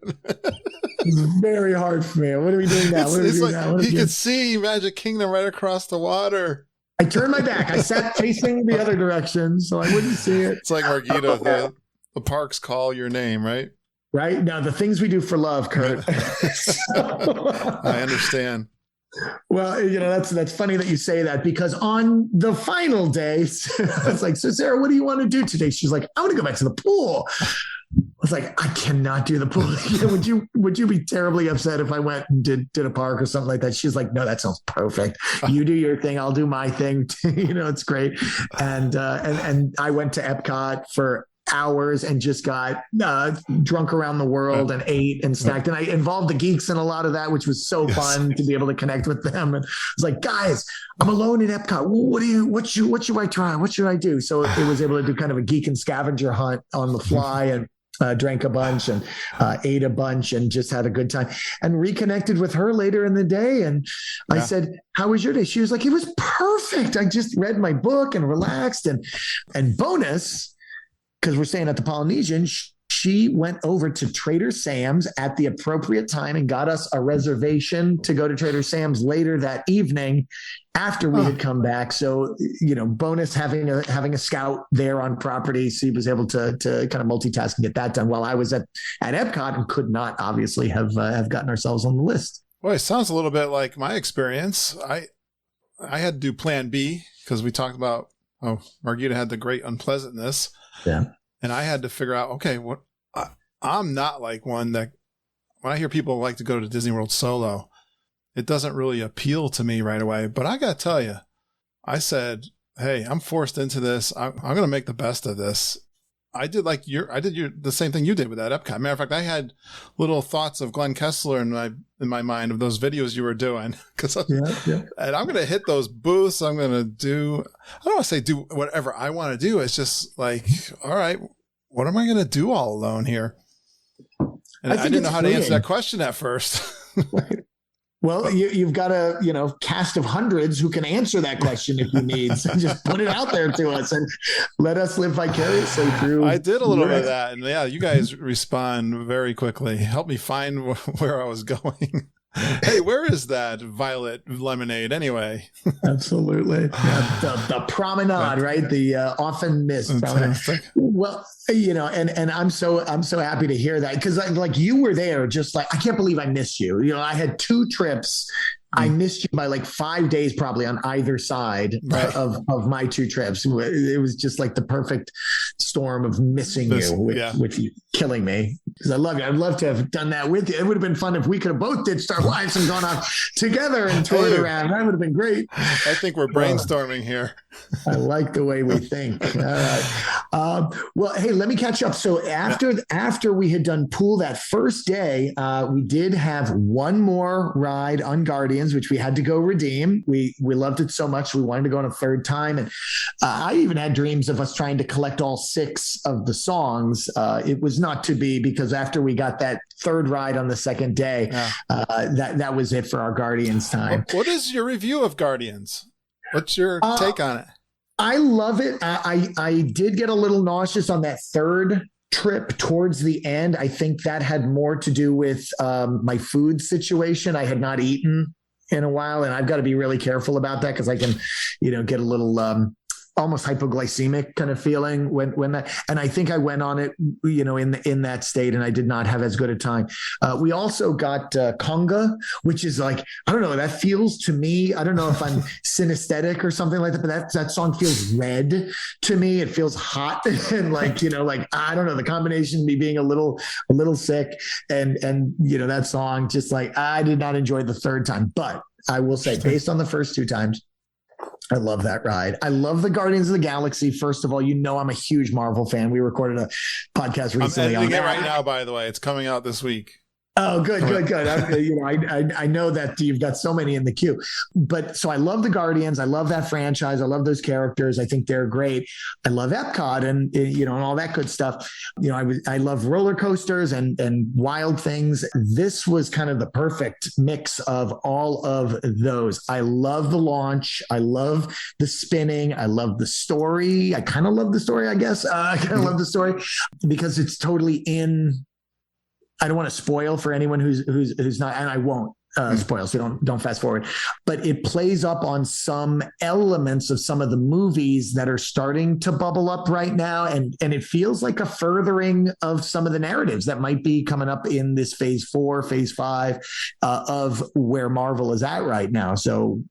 It's very hard for me. What are we doing now? You could see Magic Kingdom right across the water. I turned my back. I sat facing the other direction so I wouldn't see it. It's like Margita, the parks call your name, right? Right? Now, the things we do for love, Kurt. I understand. Well, that's funny that you say that, because on the final day, I was like, so Sarah, what do you want to do today? She's like, I want to go back to the pool. I was like, I cannot do the pool. Would you be terribly upset if I went and did a park or something like that? She's like, no, that sounds perfect. You do your thing, I'll do my thing. It's great. And I went to Epcot for hours and just got drunk around the world and ate and snacked. And I involved the geeks in a lot of that, which was so fun to be able to connect with them. And I was like, guys, I'm alone in Epcot. What should I try? What should I do? So it was able to do kind of a geek and scavenger hunt on the fly, and drank a bunch and ate a bunch and just had a good time, and reconnected with her later in the day. And I said, how was your day? She was like, it was perfect. I just read my book and relaxed. And bonus, because we're staying at the Polynesian, she went over to Trader Sam's at the appropriate time and got us a reservation to go to Trader Sam's later that evening after we had come back. So, bonus having a scout there on property. So he was able to kind of multitask and get that done while I was at Epcot and could not obviously have gotten ourselves on the list. Well, it sounds a little bit like my experience. I had to do plan B because we talked about, Margita had the great unpleasantness Yeah. And I had to figure out, okay, I'm not like one that when I hear people like to go to Disney World solo, it doesn't really appeal to me right away. But I got to tell you, I said, hey, I'm forced into this. I'm going to make the best of this. I did the same thing you did with that Epcot. Matter of fact, I had little thoughts of Glen Kessler in my mind of those videos you were doing. And I'm going to hit those booths. I'm going to I don't want to say do whatever I want to do. It's just like, all right, what am I going to do all alone here? And I didn't know how to answer that question at first. Well, you've got a cast of hundreds who can answer that question if you need. So just put it out there to us and let us live vicariously through. I did a little bit of that, and you guys respond very quickly. Help me find where I was going. Hey, where is that violet lemonade anyway? Absolutely. The promenade, right? The often missed promenade. Well, and I'm so happy to hear that because like you were there, just like I can't believe I missed you. I had 2 trips. I missed you by like 5 days probably on either side of my 2 trips. It was just like the perfect storm of missing you, which is killing me because I love you. I'd love to have done that with you. It would have been fun if we could have both did Star Lives and gone off together and toured around. That would have been great. I think we're brainstorming here. I like the way we think. All right. Well, hey, let me catch up. So after we had done pool that first day, we did have one more ride on Guardians, which we had to go redeem. We loved it so much. We wanted to go on a third time. And I even had dreams of us trying to collect all 6 of the songs. It was not to be because after we got that third ride on the second day, that was it for our Guardians time. What is your review of Guardians? What's your take on it? I love it. I did get a little nauseous on that third trip towards the end. I think that had more to do with my food situation. I had not eaten in a while, and I've got to be really careful about that because I can, get a little almost hypoglycemic kind of feeling when that, and I think I went on it, in that state, and I did not have as good a time. We also got conga, which is like, I don't know, that feels to me, I don't know if I'm synesthetic or something like that, but that song feels red to me. It feels hot and like, I don't know, the combination of me being a little sick and that song, just like, I did not enjoy the third time, but I will say based on the first 2 times, I love that ride. I love the Guardians of the Galaxy. First of all, I'm a huge Marvel fan. We recorded a podcast recently. I'm editing it right now, by the way. It's coming out this week. Oh, good. I know that you've got so many in the queue, but so I love the Guardians. I love that franchise. I love those characters. I think they're great. I love Epcot and all that good stuff. I love roller coasters and wild things. This was kind of the perfect mix of all of those. I love the launch. I love the spinning. I love the story. I kind of love the story, I guess. I kind of love the story because it's totally in. I don't want to spoil for anyone who's not, and I won't spoil, so don't fast forward. But it plays up on some elements of some of the movies that are starting to bubble up right now, and it feels like a furthering of some of the narratives that might be coming up in this phase 4, phase 5 of where Marvel is at right now. So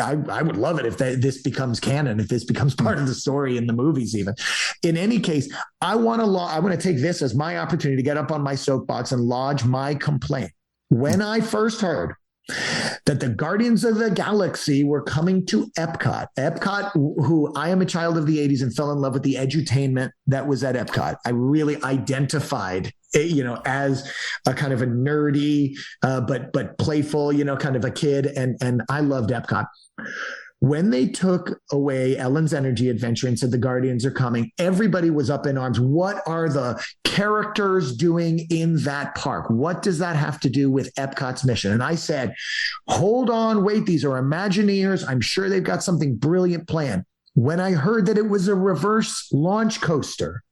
I would love it if this becomes canon, if this becomes part of the story in the movies even. In any case, I want to take this as my opportunity to get up on my soapbox and lodge my complaint. When I first heard that the Guardians of the Galaxy were coming to Epcot, who I am a child of the 80s and fell in love with the edutainment that was at Epcot. I really identified as a kind of a nerdy, but playful, kind of a kid. And I loved Epcot. When they took away Ellen's Energy Adventure and said the Guardians are coming, everybody was up in arms. What are the characters doing in that park? What does that have to do with Epcot's mission? And I said, hold on, wait, these are Imagineers. I'm sure they've got something brilliant planned. When I heard that it was a reverse launch coaster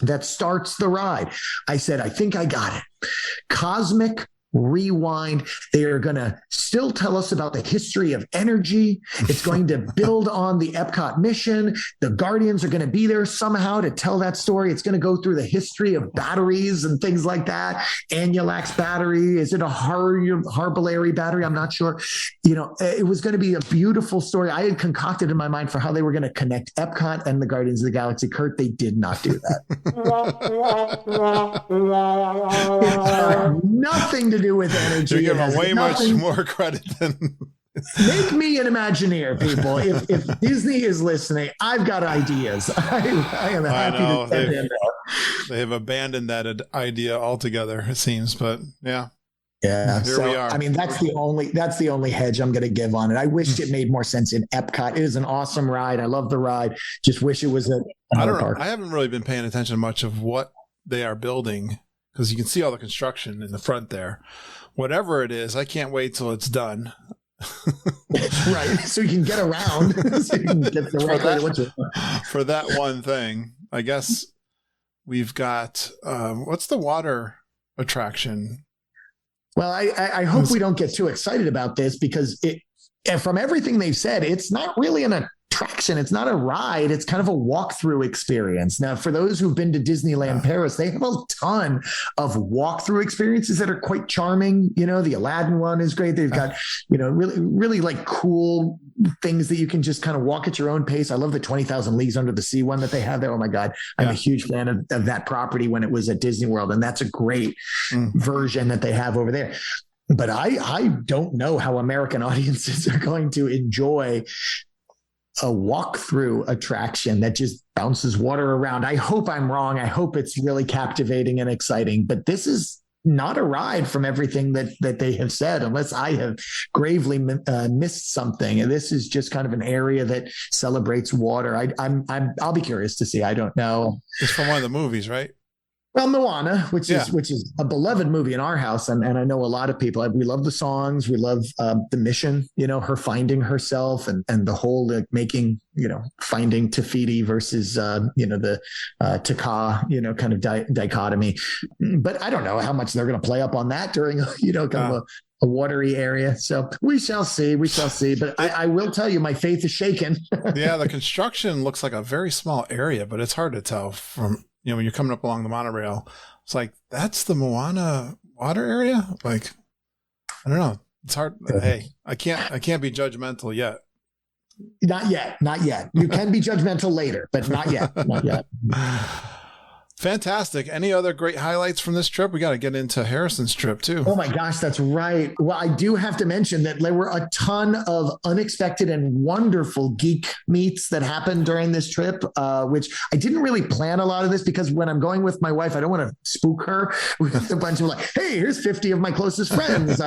that starts the ride, I said, I think I got it. Cosmic rewind. They are going to still tell us about the history of energy. It's going to build on the Epcot mission. The Guardians are going to be there somehow to tell that story. It's going to go through the history of batteries and things like that. Annulax battery. Is it a Harbalary battery? I'm not sure. It was going to be a beautiful story. I had concocted in my mind for how they were going to connect Epcot and the Guardians of the Galaxy. Kurt, they did not do that. Nothing to do with energy. You're giving way much more credit than. Make me an Imagineer, people. If Disney is listening, I've got ideas. I am happy to step in there. They've abandoned that idea altogether, it seems. But yeah. Yeah, here we are. I mean, that's the only hedge I'm going to give on it. I wished it made more sense in Epcot. It is an awesome ride. I love the ride. Just wish it was I don't know. I haven't really been paying attention much of what they are building because you can see all the construction in the front there. Whatever it is, I can't wait till it's done. Right, so you can get around. So you can get for that one thing. I guess we've got what's the water attraction? Well, I hope we don't get too excited about this because from everything they've said, it's not really an attraction. It's not a ride. It's kind of a walkthrough experience. Now, for those who've been to Disneyland Paris, they have a ton of walkthrough experiences that are quite charming. The Aladdin one is great. They've got, really, really like cool things that you can just kind of walk at your own pace. I love the 20,000 Leagues Under the Sea one that they have there. Oh my God. I'm a huge fan of that property when it was at Disney World. And that's a great version that they have over there. But I don't know how American audiences are going to enjoy a walkthrough attraction that just bounces water around. I hope I'm wrong. I hope it's really captivating and exciting, but this is not a ride from everything that they have said, unless I have gravely missed something. And this is just kind of an area that celebrates water. I'll be curious to see. I don't know. It's from one of the movies, right? Well, Moana, which is a beloved movie in our house, and I know a lot of people. We love the songs, we love the mission. Her finding herself, and the whole finding Te Fiti versus the Taka kind of dichotomy. But I don't know how much they're going to play up on that during kind of a watery area. So we shall see. But I will tell you, my faith is shaken. Yeah, the construction looks like a very small area, but it's hard to tell from. When you're coming up along the monorail, it's like, that's the Moana water area? Like, I don't know. It's hard. Hey, I can't be judgmental yet. Not yet. You can be judgmental later, but not yet. Fantastic. Any other great highlights from this trip? We got to get into Harrison's trip too. Oh my gosh, that's right. Well, I do have to mention that there were a ton of unexpected and wonderful geek meets that happened during this trip, which I didn't really plan a lot of this because when I'm going with my wife, I don't want to spook her with a bunch of like, hey, here's 50 of my closest friends.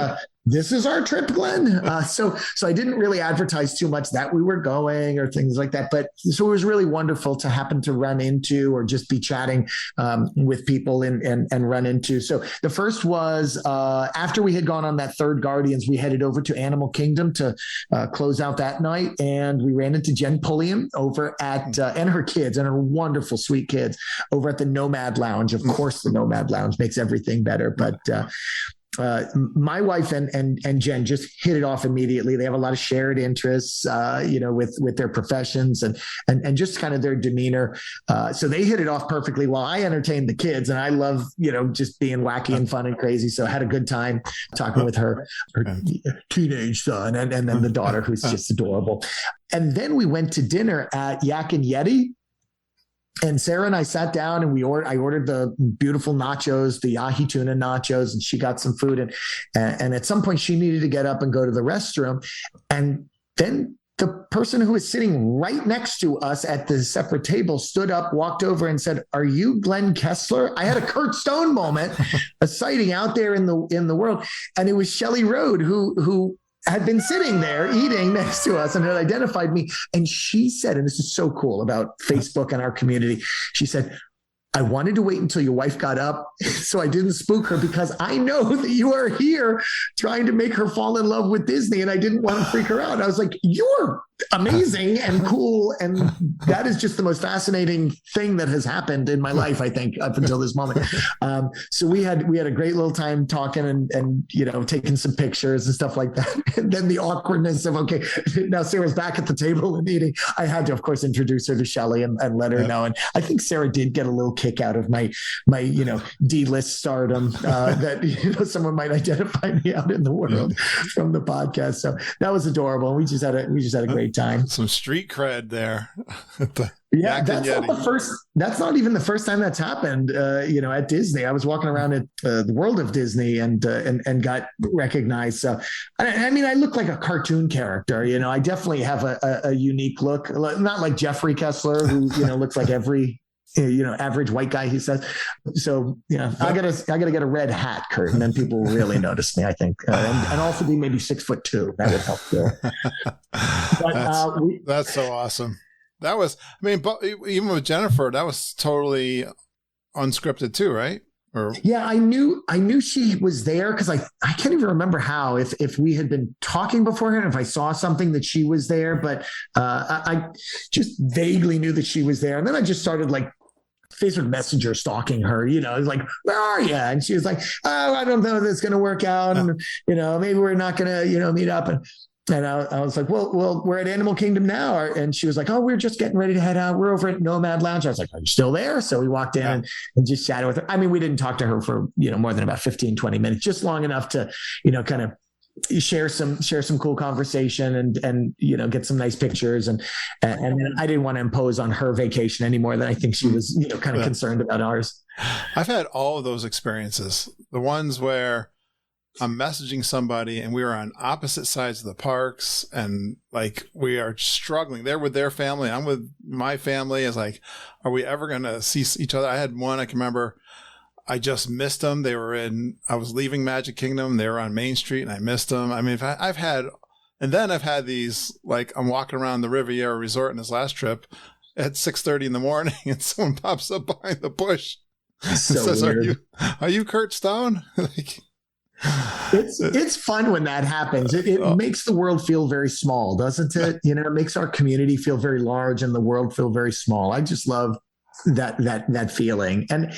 This is our trip, Glenn. So I didn't really advertise too much that we were going or things like that. But so it was really wonderful to happen to run into or just be chatting with people and run into. So the first was after we had gone on that third Guardians, we headed over to Animal Kingdom to close out that night. And we ran into Jen Pulliam over at, and her kids and her wonderful, sweet kids over at the Nomad Lounge. Of course, the Nomad Lounge makes everything better. But my wife and Jen just hit it off immediately. They have a lot of shared interests, with their professions and just kind of their demeanor. So they hit it off perfectly while I entertained the kids. And I love, just being wacky and fun and crazy. So I had a good time talking with her teenage son and then the daughter who's just adorable. And then we went to dinner at Yak and Yeti. And Sarah and I sat down and I ordered the beautiful nachos, the ahi tuna nachos, and she got some food. And at some point she needed to get up and go to the restroom. And then the person who was sitting right next to us at the separate table stood up, walked over and said, "Are you Glen Kessler?" I had a Kurt Stone moment, a sighting out there in the world. And it was Shelley Rode who had been sitting there eating next to us and had identified me. And she said, and this is so cool about Facebook and our community, she said, I wanted to wait until your wife got up so I didn't spook her because I know that you are here trying to make her fall in love with Disney and I didn't want to freak her out. I was like, you're amazing and cool. And that is just the most fascinating thing that has happened in my life, I think, up until this moment. So we had a great little time talking and taking some pictures and stuff like that. And then the awkwardness of, okay, now Sarah's back at the table and eating. I had to, of course, introduce her to Shelley and let her know. And I think Sarah did get a little kick out of my D-list stardom that someone might identify me out in the world from the podcast. So that was adorable. And we just had a great time. Some street cred there. Yeah, that's not even the first time that's happened. At Disney, I was walking around at the World of Disney and got recognized. So, I mean, I look like a cartoon character. I definitely have a unique look, not like Jeffrey Kessler, who looks like every average white guy, he says. So I gotta get a red hat, Kurt, and then people will really notice me, I think, and also be maybe 6'2". That would help too. But, that's so awesome. That was, but even with Jennifer, that was totally unscripted too, right? Yeah, I knew she was there because I can't even remember how, if we had been talking beforehand, if I saw something that she was there, but I just vaguely knew that she was there. And then I just started like Facebook Messenger stalking her, like, where are you? And she was like, oh, I don't know if it's going to work out. And, maybe we're not going to, meet up. And I was like, well, we're at Animal Kingdom now. And she was like, oh, we're just getting ready to head out. We're over at Nomad Lounge. I was like, are you still there? So we walked in and just chatted with her. I mean, we didn't talk to her for, more than about 15, 20 minutes, just long enough to, kind of share some cool conversation and get some nice pictures. And then I didn't want to impose on her vacation any more than I think she was, kind of concerned about ours. I've had all of those experiences. The ones where I'm messaging somebody and we are on opposite sides of the parks and like we are struggling. They're with their family. I'm with my family. It's like, are we ever going to see each other? I had one, I can remember I just missed them. I was leaving Magic Kingdom. They were on Main Street and I missed them. I mean, I've had these, like I'm walking around the Riviera Resort in this last trip at 6:30 in the morning and someone pops up behind the bush and says, weird. Are you Kurt Stone? Like, it's fun when that happens. It makes the world feel very small, doesn't it? It makes our community feel very large and the world feel very small. I just love that feeling. And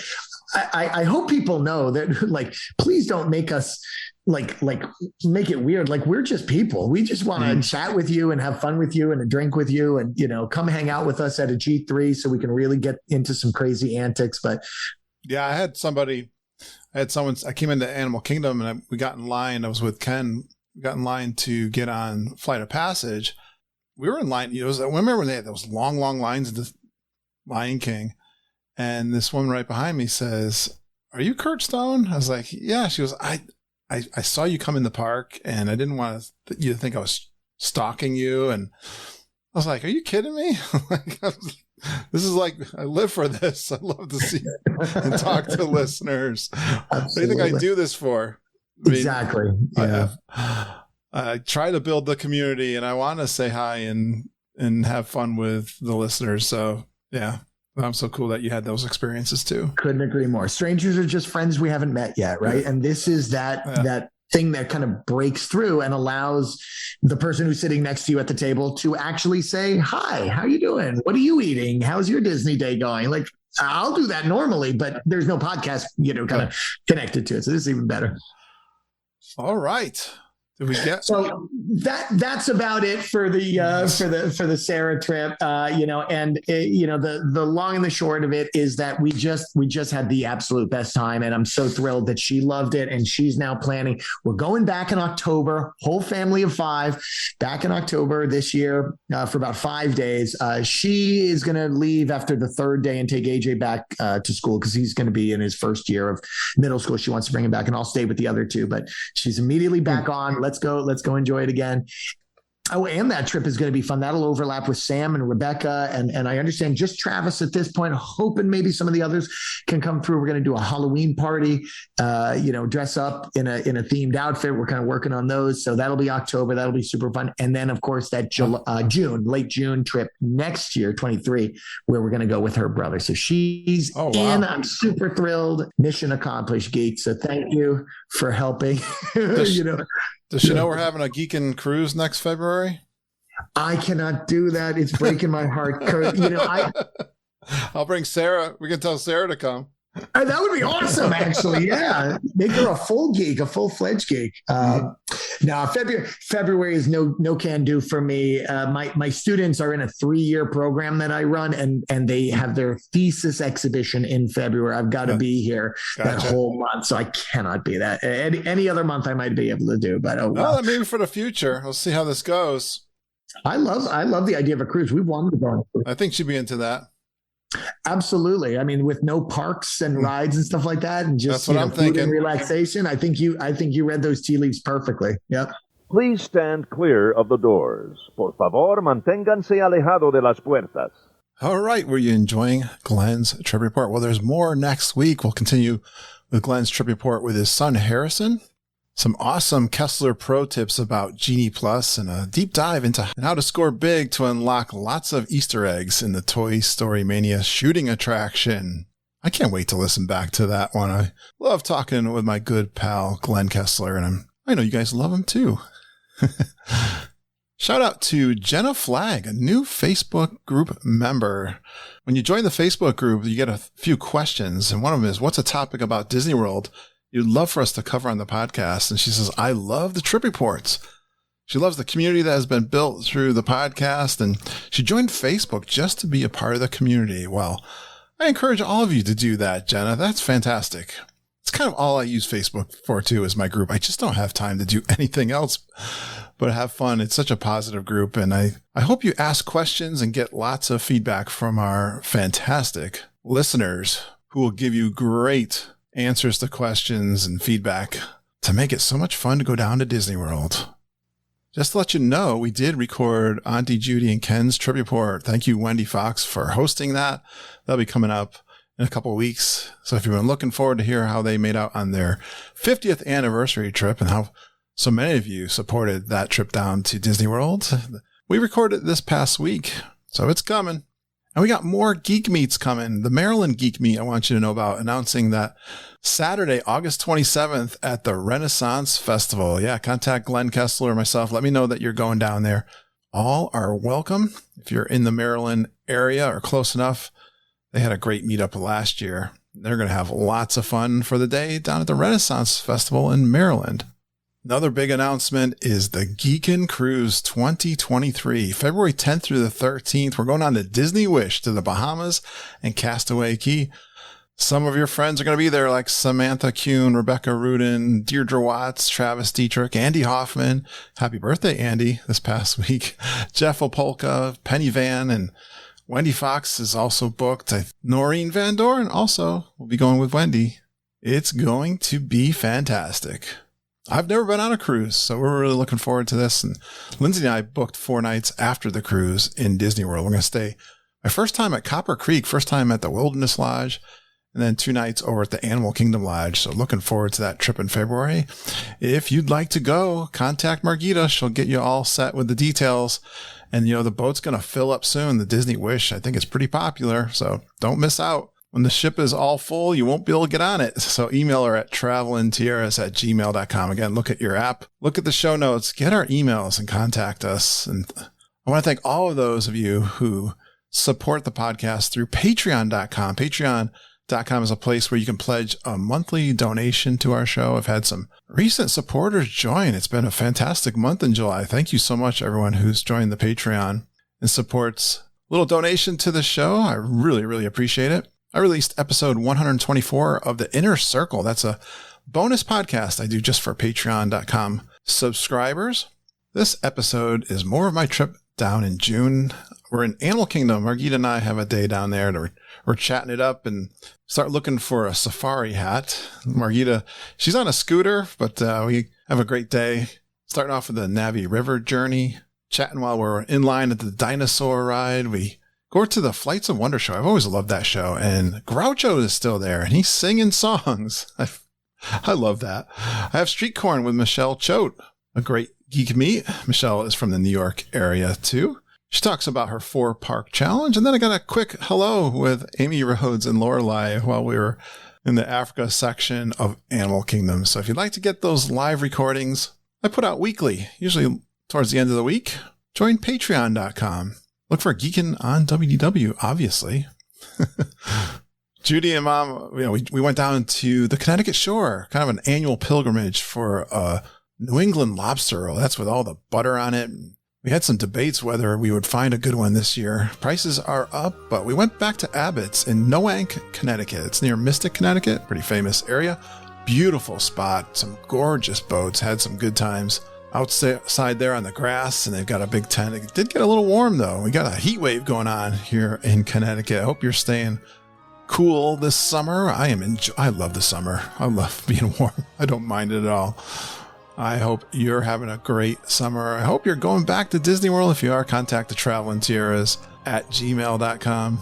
I hope people know that, like, please don't make us like make it weird. Like, we're just people. We just want to chat with you and have fun with you and a drink with you and, come hang out with us at a G3 so we can really get into some crazy antics. But yeah, I came into Animal Kingdom and we got in line. I was with Ken. We got in line to get on Flight of Passage. We were in line. I remember when they had those long lines of the Lion King. And this woman right behind me says, are you Kurt Stone? I was like, yeah. She goes, I saw you come in the park and I didn't want you to think I was stalking you. And I was like, are you kidding me? This is like, I live for this. I love to see and talk to listeners. Absolutely. What do you think I do this for? Exactly. Yeah. I try to build the community and I want to say hi and have fun with the listeners. So yeah. I'm so cool that you had those experiences too. Couldn't agree more. Strangers are just friends we haven't met yet, right? And this is that thing that kind of breaks through and allows the person who's sitting next to you at the table to actually say, hi, how you doing? What are you eating? How's your Disney day going? Like, I'll do that normally, but there's no podcast, kind of connected to it. So this is even better. All right. Did we get so that's about it for the Sarah trip, and the long and the short of it is that we just had the absolute best time, and I'm so thrilled that she loved it, and she's now planning. We're going back in October, whole family of 5, back in October this year for about 5 days. She is going to leave after the 3rd day and take AJ back to school because he's going to be in his first year of middle school. She wants to bring him back, and I'll stay with the other 2, but she's immediately back on. Let's go enjoy it again. Oh, and that trip is going to be fun. That'll overlap with Sam and Rebecca. And I understand just Travis at this point, hoping maybe some of the others can come through. We're going to do a Halloween party, dress up in a themed outfit. We're kind of working on those. So that'll be October. That'll be super fun. And then, of course, that late June trip next year, 23, where we're going to go with her brother. So she's in. I'm super thrilled. Mission accomplished, Geek. So thank you for helping. Does she know we're having a Geekin' cruise next February? I cannot do that. It's breaking my heart. I'll bring Sarah. We can tell Sarah to come. That would be awesome, actually. Yeah. Make her a full-fledged geek. No, February is no can do for me. My students are in a 3-year program that I run, and they have their thesis exhibition in February. I've got to be here that whole month, so I cannot be that. Any other month I might be able to do, but well, maybe for the future. We'll see how this goes. I love the idea of a cruise. We wanted to go on a cruise. I think she'd be into that. Absolutely. I mean, with no parks and rides and stuff like that, and just I'm thinking. Relaxation. I think you read those tea leaves perfectly. Yep. Please stand clear of the doors. Por favor, manténganse alejado de las puertas. All right. Were you enjoying Glenn's trip report? Well, there's more next week. We'll continue with Glenn's trip report with his son, Harrison. Some awesome Kessler pro tips about Genie Plus and a deep dive into how to score big to unlock lots of Easter eggs in the Toy Story Mania shooting attraction. I can't wait to listen back to that one. I love talking with my good pal, Glen Kessler, and I know you guys love him too. Shout out to Jenna Flagg, a new Facebook group member. When you join the Facebook group, you get a few questions, and one of them is, what's a topic about Disney World you'd love for us to cover on the podcast? And she says, I love the trip reports. She loves the community that has been built through the podcast, and she joined Facebook just to be a part of the community. Well, I encourage all of you to do that, Jenna. That's fantastic. It's kind of all I use Facebook for, too, is my group. I just don't have time to do anything else but have fun. It's such a positive group, and I hope you ask questions and get lots of feedback from our fantastic listeners who will give you great answers to questions and feedback to make it so much fun to go down to Disney World. Just to let you know, we did record Auntie Judy and Ken's trip report. Thank you, Wendy Fox, for hosting that. That'll be coming up in a couple of weeks. So if you've been looking forward to hear how they made out on their 50th anniversary trip and how so many of you supported that trip down to Disney World, we recorded it this past week. So it's coming. And we got more Geek Meets coming. The Maryland Geek Meet I want you to know about, announcing that Saturday, August 27th at the Renaissance Festival. Yeah, contact Glen Kessler or myself. Let me know that you're going down there. All are welcome. If you're in the Maryland area or close enough, they had a great meetup last year. They're going to have lots of fun for the day down at the Renaissance Festival in Maryland. Another big announcement is the Geekin' Cruise 2023, February 10th through the 13th. We're going on to Disney Wish to the Bahamas and Castaway Cay. Some of your friends are going to be there, like Samantha Kuhn, Rebecca Rudin, Deirdre Watts, Travis Dietrich, Andy Hoffman. Happy birthday, Andy, this past week. Jeff Opolka, Penny Van, and Wendy Fox is also booked. Noreen Van Doren also will be going with Wendy. It's going to be fantastic. I've never been on a cruise, so we're really looking forward to this. And Lindsay and I booked 4 nights after the cruise in Disney World. We're going to stay my first time at Copper Creek, first time at the Wilderness Lodge, and then 2 nights over at the Animal Kingdom Lodge. So looking forward to that trip in February. If you'd like to go, contact Margita. She'll get you all set with the details. And, the boat's going to fill up soon. The Disney Wish, I think it's pretty popular, so don't miss out. When the ship is all full, you won't be able to get on it. So email her at travelintierras@gmail.com. Again, look at your app, look at the show notes, get our emails and contact us. And I want to thank all of those of you who support the podcast through patreon.com. Patreon.com is a place where you can pledge a monthly donation to our show. I've had some recent supporters join. It's been a fantastic month in July. Thank you so much, everyone who's joined the Patreon and supports a little donation to the show. I really, really appreciate it. I released episode 124 of The Inner Circle. That's a bonus podcast I do just for patreon.com subscribers. This episode is more of my trip down in June. We're in Animal Kingdom. Margita and I have a day down there. We're chatting it up and start looking for a safari hat. Margita, she's on a scooter, but we have a great day. Starting off with the Navi River journey, chatting while we're in line at the dinosaur ride. We go to the Flights of Wonder show. I've always loved that show. And Groucho is still there, and he's singing songs. I love that. I have Street Corn with Michelle Choate, a great geek meet. Michelle is from the New York area, too. She talks about her 4-park challenge. And then I got a quick hello with Amy Rhodes and Lorelei while we were in the Africa section of Animal Kingdom. So if you'd like to get those live recordings, I put out weekly, usually towards the end of the week. Join patreon.com. Look for Geekin' on WDW, obviously. Judy and Mom, we went down to the Connecticut shore, kind of an annual pilgrimage for New England lobster roll. That's with all the butter on it. We had some debates whether we would find a good one this year. Prices are up, but we went back to Abbott's in Noank, Connecticut. It's near Mystic, Connecticut, pretty famous area. Beautiful spot, some gorgeous boats, had some good times outside there on the grass, and they've got a big tent. It did get a little warm, though. We got a heat wave going on here in Connecticut. I hope you're staying cool this summer. I love the summer. I love being warm. I don't mind it at all. I hope you're having a great summer. I hope you're going back to Disney World. If you are, contact the Traveling Tiaras at gmail.com,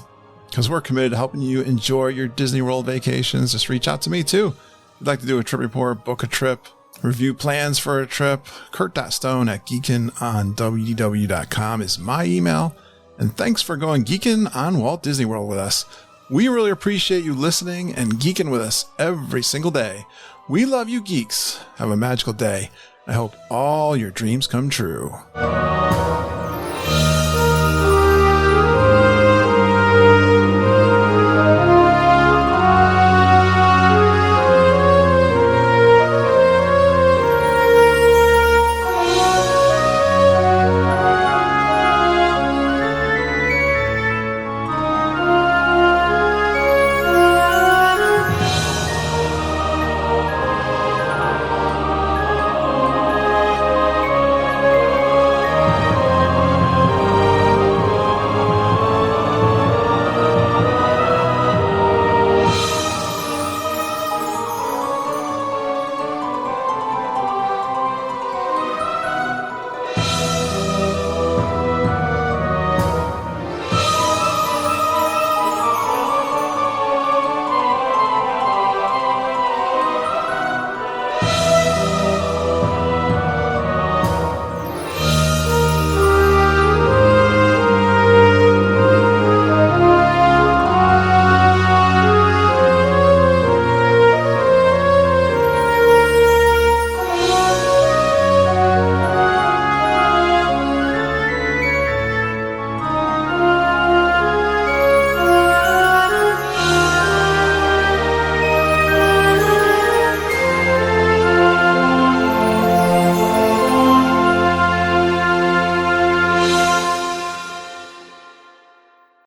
because we're committed to helping you enjoy your Disney World vacations. Just reach out to me too. If you'd like to do a trip report, book a trip, review plans for a trip, Kurt.Stone at geekinonwdw.com is my email. And thanks for going geeking on Walt Disney World with us. We really appreciate you listening and geeking with us every single day. We love you, geeks. Have a magical day. I hope all your dreams come true.